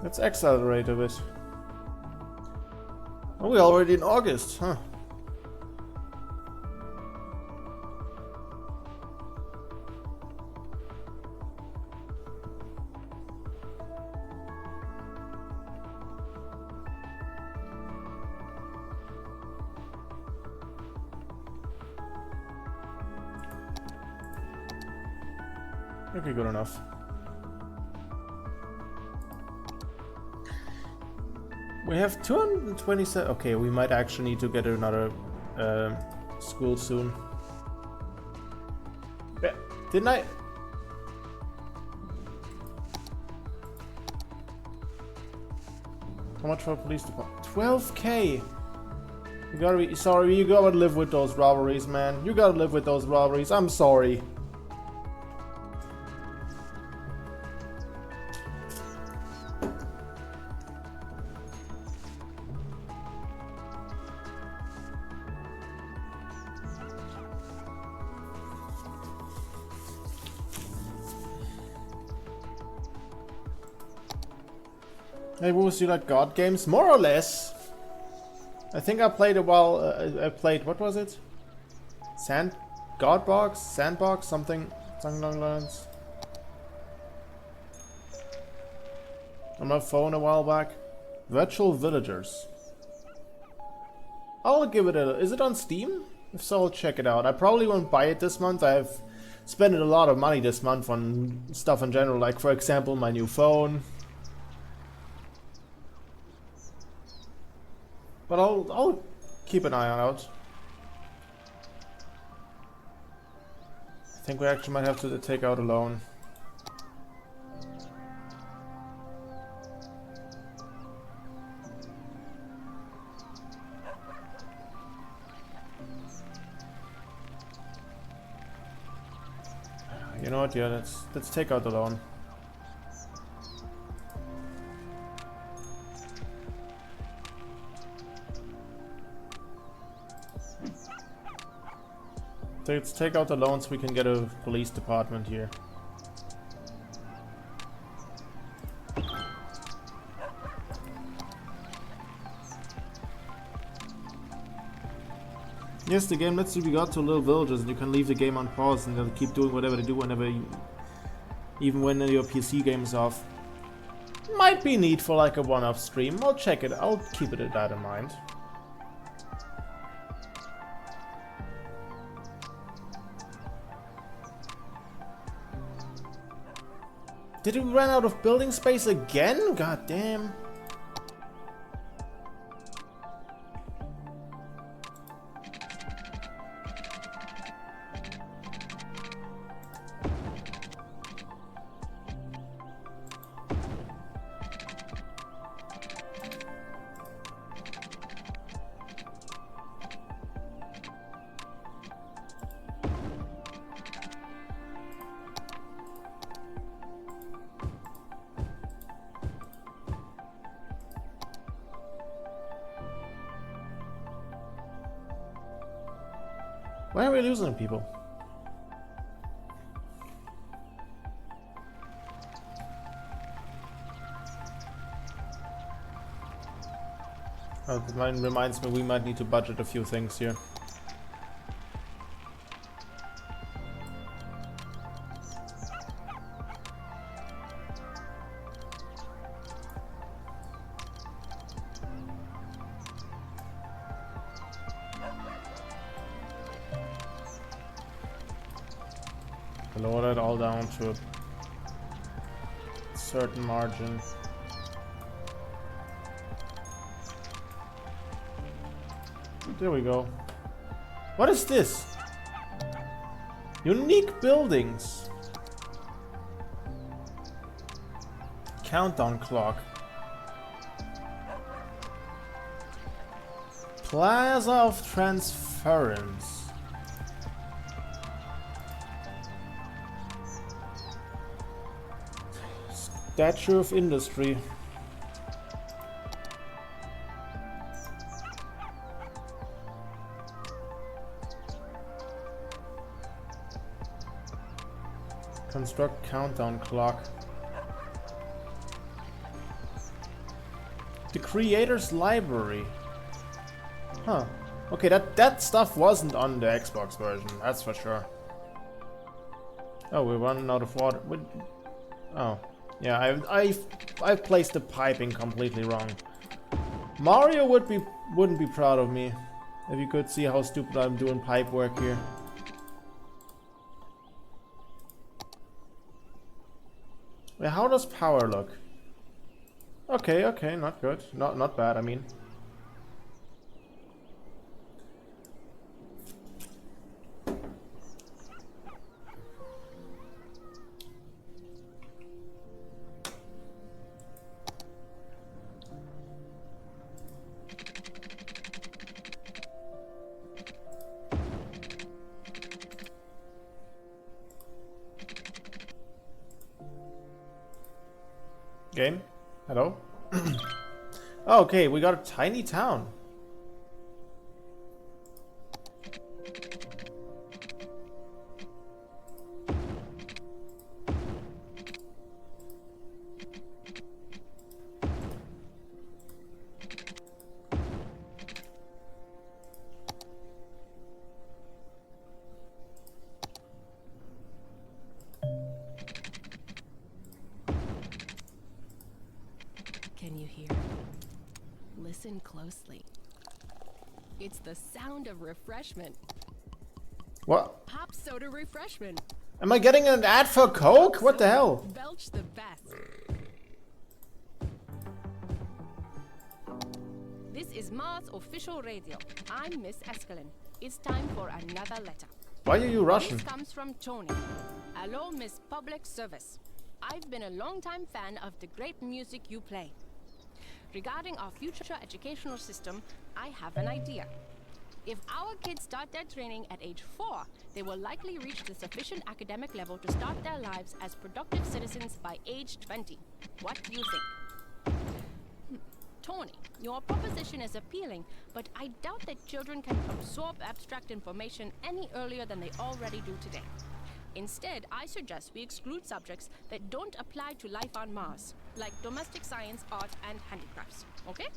S1: Let's accelerate a bit. Oh, we're already in August, huh? Okay, good enough. We have 227. Okay, we might actually need to get another school soon. Yeah, didn't I? How much for police department? 12K! You gotta be sorry, you gotta live with those robberies, man. You gotta live with those robberies. I'm sorry. Hey, Woos, you like God games? More or less. I think I played a while. I played, what was it? Godbox? Sandbox? Something along those lines. On my phone a while back. Virtual Villagers. I'll give it a. Is it on Steam? If so, I'll check it out. I probably won't buy it this month. I've spent a lot of money this month on stuff in general, like for example my new phone. But I'll keep an eye out. I think we actually might have to take out a loan. You know what? Yeah, let's take out the loan. Let's take out the loan so we can get a police department here. Yes, the game lets you be got to little villages and you can leave the game on pause and they'll keep doing whatever they do whenever even when your PC game is off. Might be neat for like a one-off stream. I'll check it. I'll keep it that in mind. Did we run out of building space again? God damn. Why are we losing people? Oh, that reminds me we might need to budget a few things here. Lower it all down to a certain margin. There we go. What is this? Unique buildings. Countdown clock. Plaza of Transference. Statue of Industry. Construct countdown clock. The Creator's Library. Huh. Okay, that stuff wasn't on the Xbox version, that's for sure. Oh, we're running out of water. Oh. Yeah, I've placed the piping completely wrong. Mario wouldn't be proud of me if you could see how stupid I'm doing pipe work here. Wait, how does power look? Okay, okay, not good. Not bad, I mean. Game? Hello? Okay, we got a tiny town.
S2: Can you hear? Listen closely. It's the sound of refreshment.
S1: What?
S2: Pop soda refreshment.
S1: Am I getting an ad for Coke? What the hell?
S2: Belch the best. This is Mars official radio. I'm Miss Escalin. It's time for another letter.
S1: Why are you Russian?
S2: This comes from Tony. Hello, Miss Public Service. I've been a long-time fan of the great music you play. Regarding our future educational system, I have an idea. If our kids start their training at age 4, they will likely reach the sufficient academic level to start their lives as productive citizens by age 20. What do you think? Tony, your proposition is appealing, but I doubt that children can absorb abstract information any earlier than they already do today. Instead, I suggest we exclude subjects that don't apply to life on Mars, like domestic science, art, and handicrafts. Okay?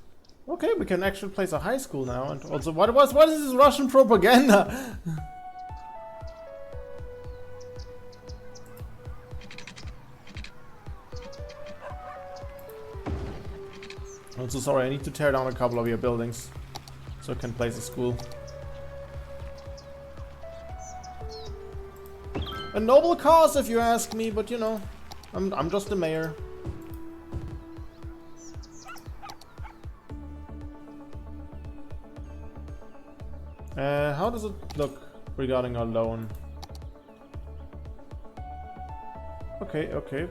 S1: Okay, we can actually place a high school now. And also, what is this Russian propaganda? I'm so sorry, I need to tear down a couple of your buildings so I can place a school. A noble cause if you ask me, but you know, I'm just the mayor. How does it look regarding our loan? Okay, okay.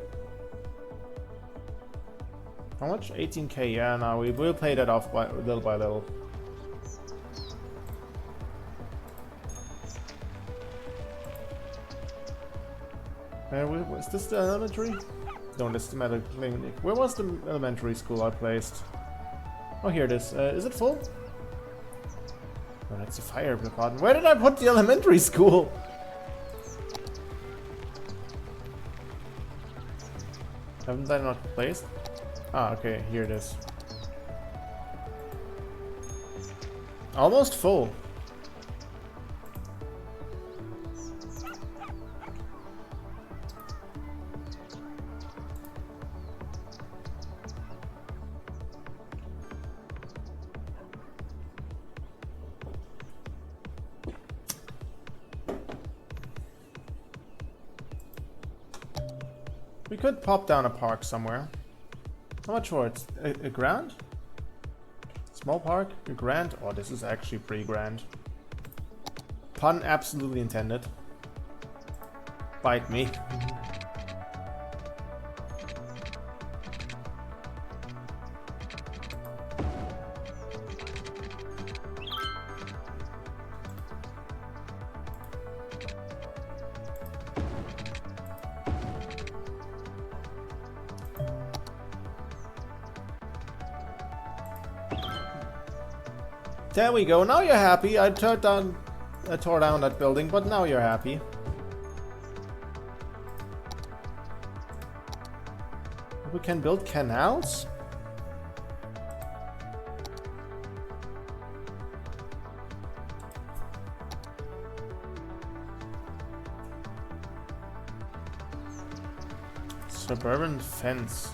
S1: How much? 18k, yeah, now we will pay that off by little by little. Is this the elementary? No, this is the medical clinic. Where was the elementary school I placed? Oh, here it is. Is it full? Oh, that's the fire department. Where did I put the elementary school? Haven't I not placed? Ah, okay, here it is. Almost full. We could pop down a park somewhere. How much for it? A grand? Small park? A grand? Oh, this is actually pretty grand. Pun absolutely intended. Bite me. There we go, now you're happy. I tore down that building, but now you're happy. We can build canals? Suburban fence.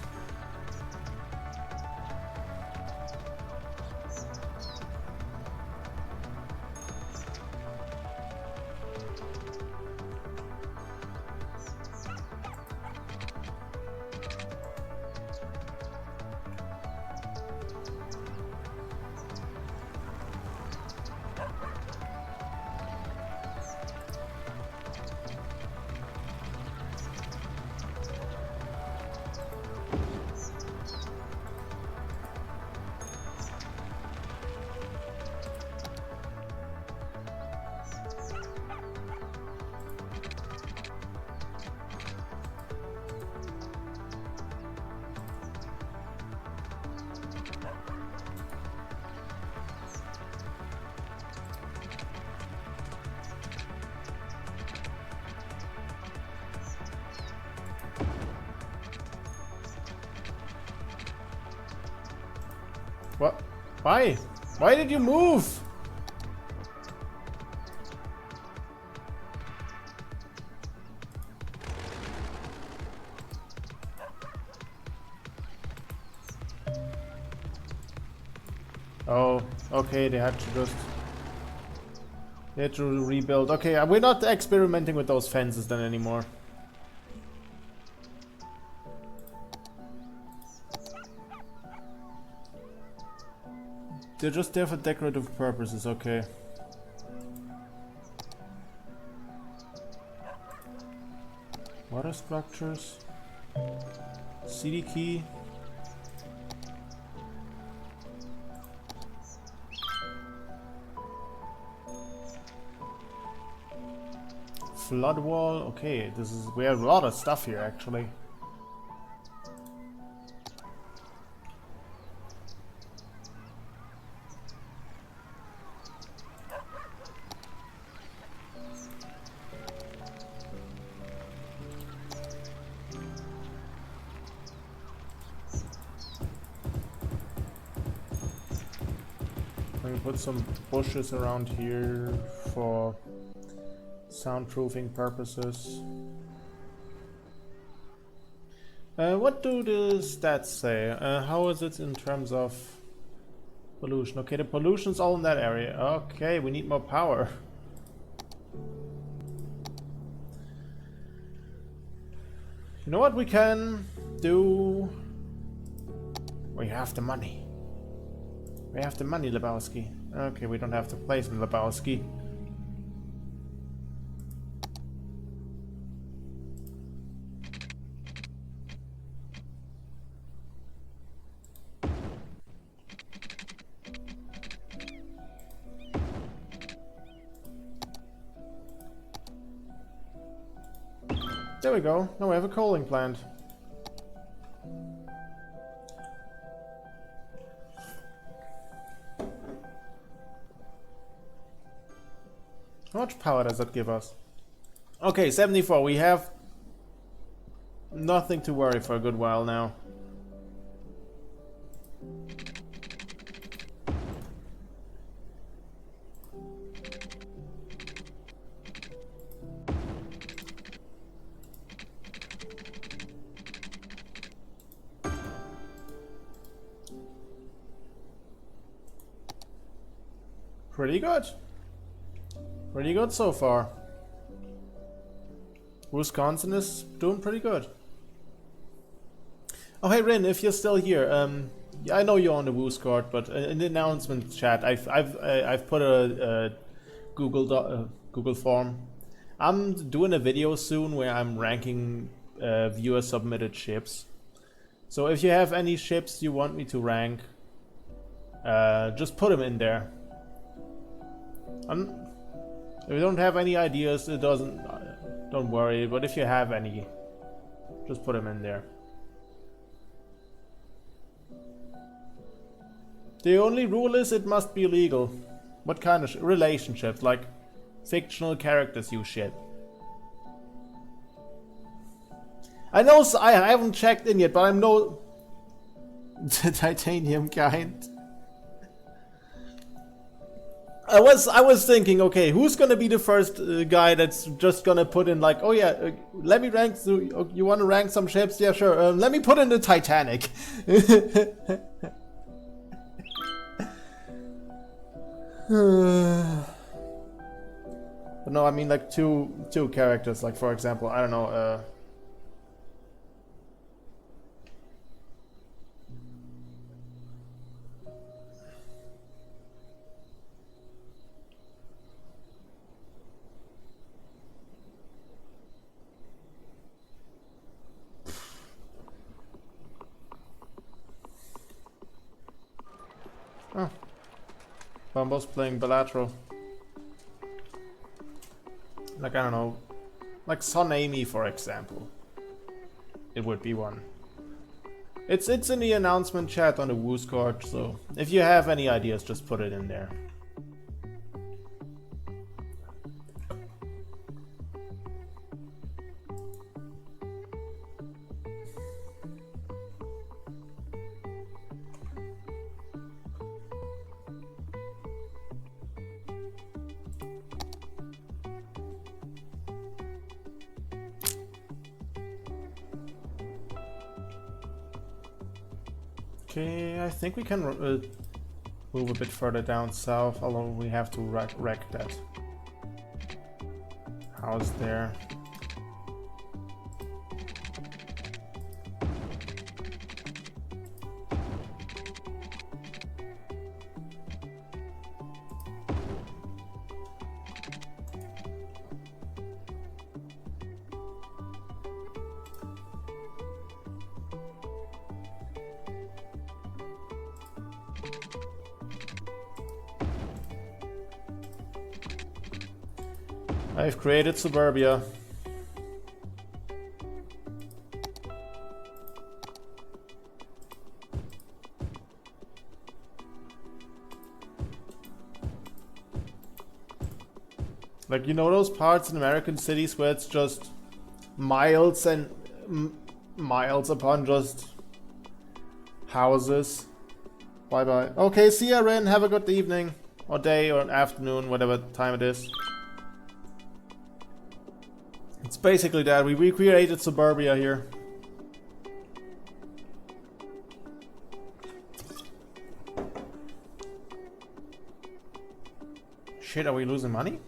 S1: What? Why? Why did you move? Oh, okay, they had to just... They had to rebuild. Okay, we're not experimenting with those fences then anymore. They're just there for decorative purposes, okay. Water structures. CD key. Flood wall. Okay, this is... we have a lot of stuff here actually. Put some bushes around here for soundproofing purposes. What do the stats say? How is it in terms of pollution? Okay, the pollution's all in that area. Okay, we need more power. You know what we can do? We have the money. We have the money, Lebowski. Okay, we don't have the place in Lebowski. There we go. Now we have a coaling plant. How much power does that give us? Okay, 74. We have nothing to worry for a good while now. Pretty good. Pretty good so far. Woosconsin is doing pretty good. Oh hey Rin, if you're still here, I know you're on the Wooscard, but in the announcement chat, I've put a Google form. I'm doing a video soon where I'm ranking viewer submitted ships. So if you have any ships you want me to rank, just put them in there. If you don't have any ideas, it doesn't. Don't worry. But if you have any, just put them in there. The only rule is it must be legal. What kind of relationships? Like fictional characters you ship. I know I haven't checked in yet, but I'm no the titanium kind. I was thinking, okay, who's gonna be the first guy that's just gonna put in like, oh yeah, let me rank. You want to rank some ships? Yeah, sure. Let me put in the Titanic. But no, I mean like two characters. Like for example, I don't know. Oh. Bumbo's playing bilateral. Like, I don't know. Like Son Amy, for example. It would be one. It's in the announcement chat on the Wooscard, so if you have any ideas, just put it in there. Okay, I think we can move a bit further down south, although we have to wreck that house there. I've created suburbia. Like, you know those parts in American cities where it's just miles and miles upon just houses? Bye bye. Okay, see ya, Ren. Have a good evening, or day, or afternoon, whatever time it is. It's basically that. We recreated suburbia here. Shit, are we losing money?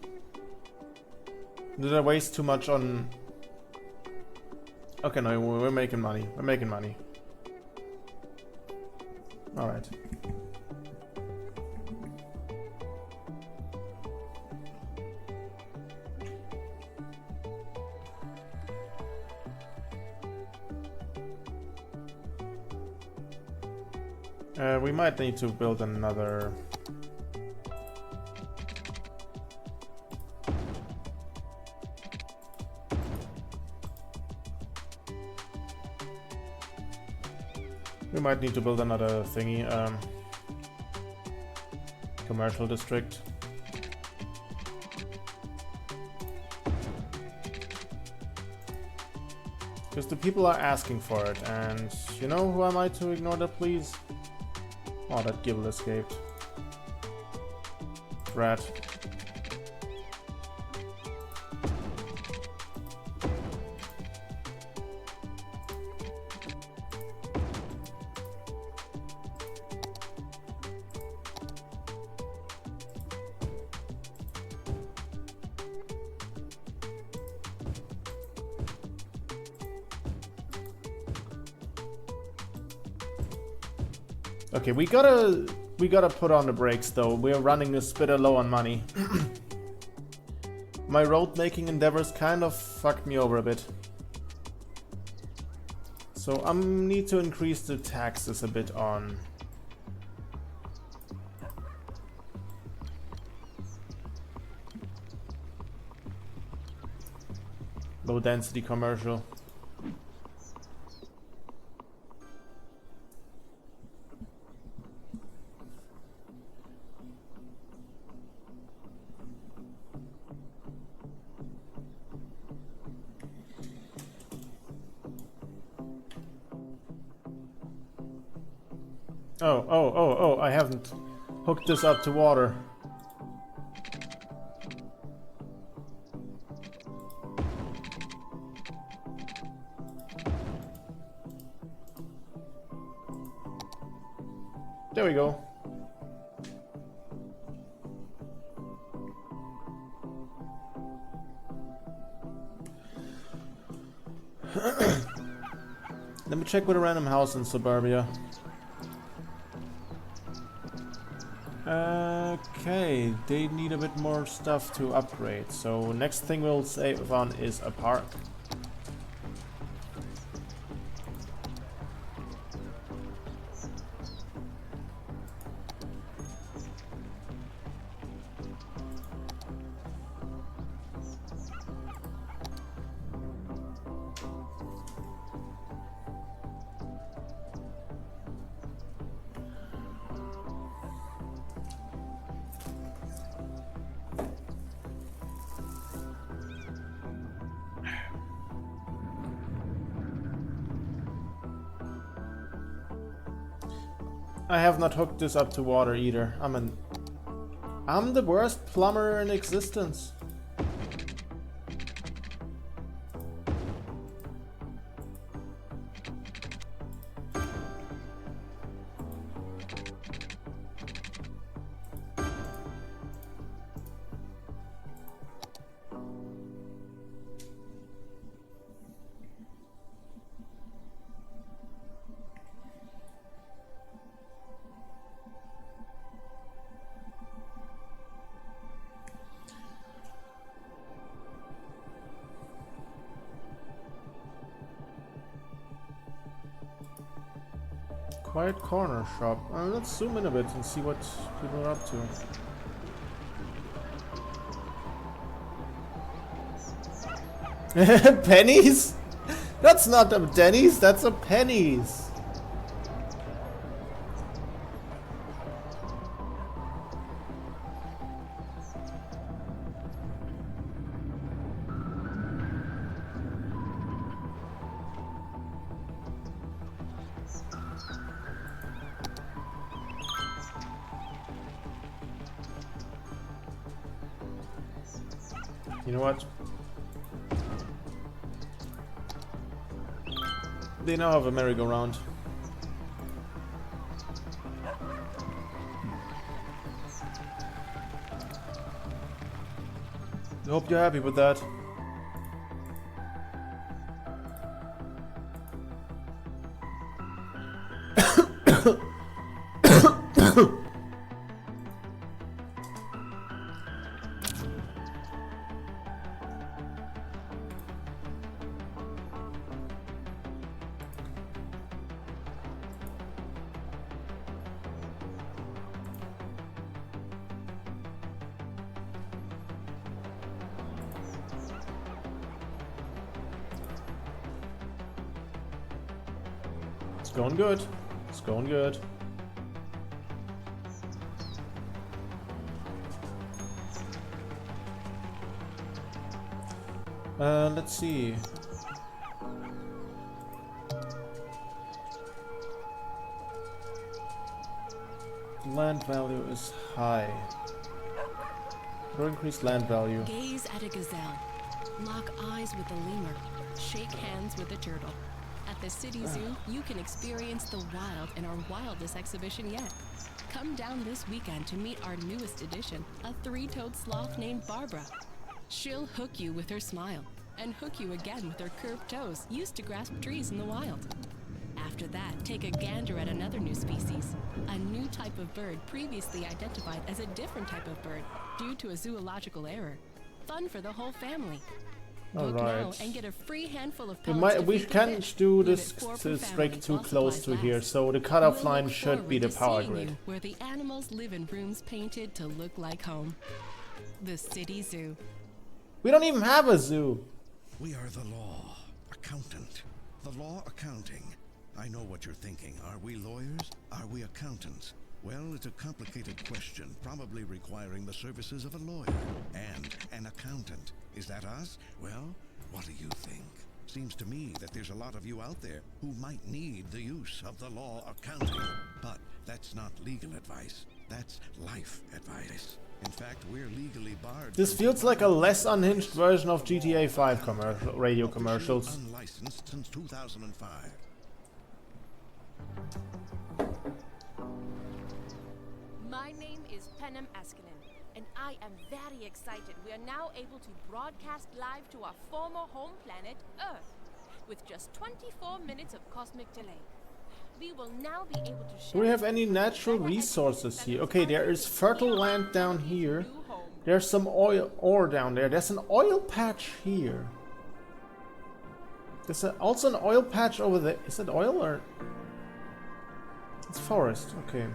S1: Did I waste too much on... Okay, no, we're making money. We're making money. Alright. We might need to build another... We might need to build another thingy, commercial district. Because the people are asking for it, and you know who am I to ignore that, please? Oh, that Gibble escaped. Rat. Okay, we gotta put on the brakes though. We're running a bit low on money. My road making endeavors kind of fucked me over a bit. So I need to increase the taxes a bit on low density commercial. Oh, I haven't hooked this up to water. There we go. Let me check with a random house in suburbia. Okay, they need a bit more stuff to upgrade. So next thing we'll save on is a park. I have not hooked this up to water either. I'm the worst plumber in existence. Quiet corner shop. Let's zoom in a bit and see what people are up to. Pennies? That's not a Denny's, that's a Penny's. You know what? They now have a merry-go-round. hope you're happy with that. It's going good. It's going good. Let's see. Land value is high. Or increased land value.
S2: Gaze at a gazelle. Lock eyes with a lemur. Shake hands with a turtle. At the City Zoo, you can experience the wild in our wildest exhibition yet. Come down this weekend to meet our newest addition, a three-toed sloth named Barbara. She'll hook you with her smile, and hook you again with her curved toes, used to grasp trees in the wild. After that, take a gander at another new species, a new type of bird previously identified as a different type of bird due to a zoological error. Fun for the whole family. Book now and get a free handful of pellets
S1: We
S2: to feed the
S1: can't
S2: fish.
S1: do
S2: Leave
S1: this
S2: it 4 per
S1: straight
S2: family
S1: too
S2: while
S1: close to
S2: supplies
S1: here,
S2: last.
S1: so the cutoff
S2: We'll
S1: line
S2: look
S1: should be
S2: forward
S1: the
S2: to
S1: power
S2: seeing
S1: grid.
S2: you where the animals live in rooms painted to look like home. The City Zoo.
S1: We don't even have a zoo.
S3: We are the law. Accountant. The law accounting. I know what you're thinking. Are we lawyers? Are we accountants? Well, it's a complicated question, probably requiring the services of a lawyer and an accountant. Is that us? Well, what do you think? Seems to me that there's a lot of you out there who might need the use of the law accounting. But that's not legal advice. That's life advice. In fact, we're legally barred.
S1: This feels like a less unhinged version of GTA 5 radio commercials.
S3: Unlicensed since 2005.
S2: My name is Penem Askinen, and I am very excited. We are now able to broadcast live to our former home planet, Earth, with just 24 minutes of cosmic delay. We will now be able to share.
S1: Do we have any natural resources here? Okay, there is fertile land down here. There's some ore down there. There's an oil patch here. There's also an oil patch over there. Is it oil or? It's forest. Okay.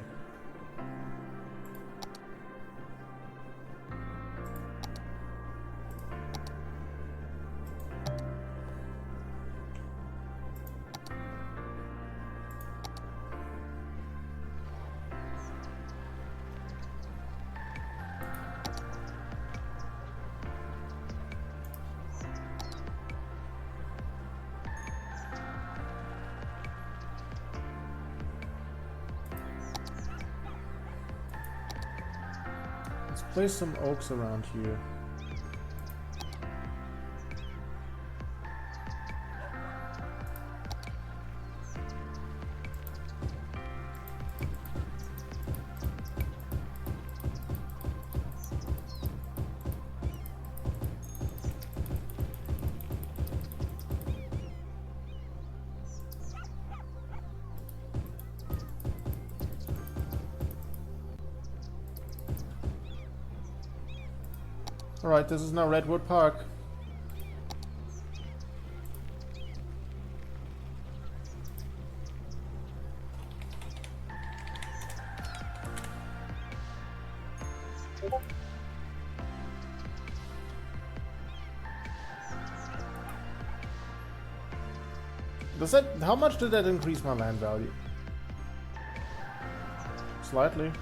S1: Place some oaks around here. Alright, this is now Redwood Park. Does that, how much did that increase my land value? Slightly.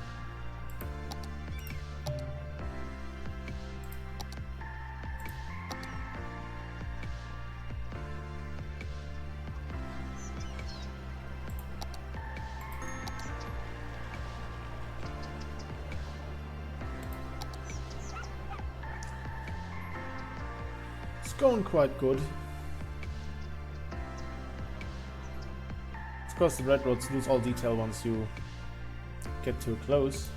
S1: Going quite good. Of course, the red roads lose all detail once you get too close.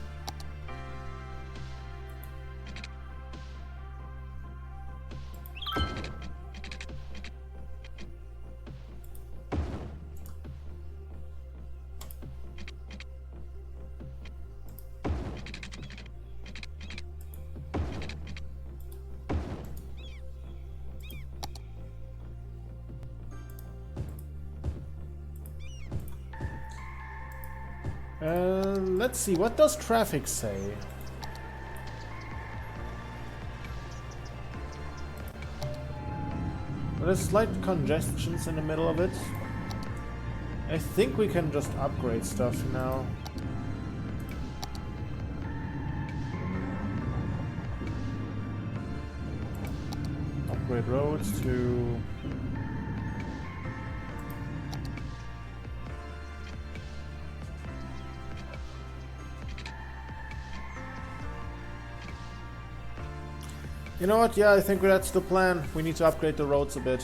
S1: Let's see, what does traffic say? There's slight congestions in the middle of it. I think we can just upgrade stuff now. Upgrade roads to... You know what? Yeah, I think that's the plan. We need to upgrade the roads a bit.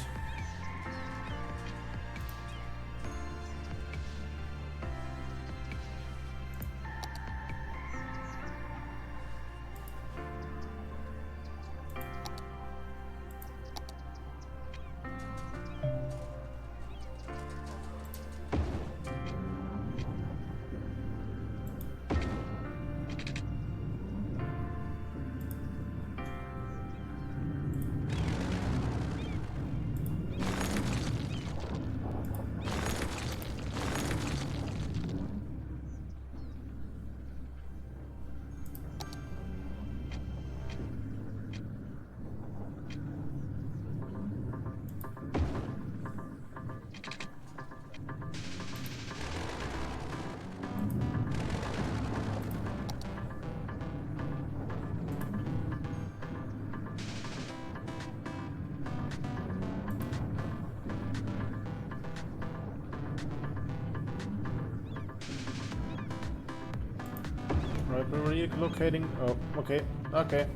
S1: Right, we're relocating. Oh, okay, okay.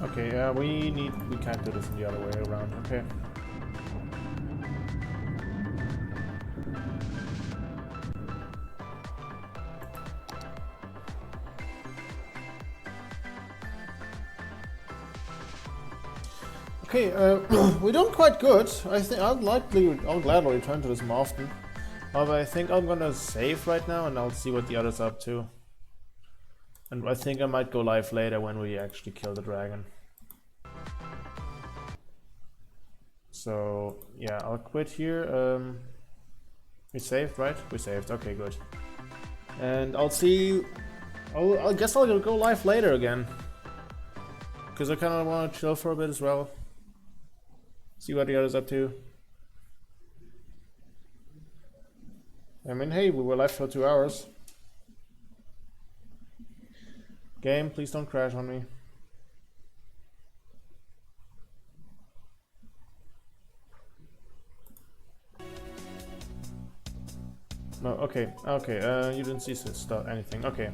S1: Okay, yeah, we can't do this in the other way around, okay. Okay, we're doing quite good. I think I'll gladly return to this more often. However, I think I'm gonna save right now and I'll see what the others are up to. And I think I might go live later when we actually kill the dragon. So, yeah, I'll quit here. We saved, right? We saved, okay, good. And I'll see... I guess I'll go live later again. Because I kind of want to chill for a bit as well. See what the others up to. I mean, hey, we were live for 2 hours. Game, please don't crash on me. No, okay, you didn't see anything, okay.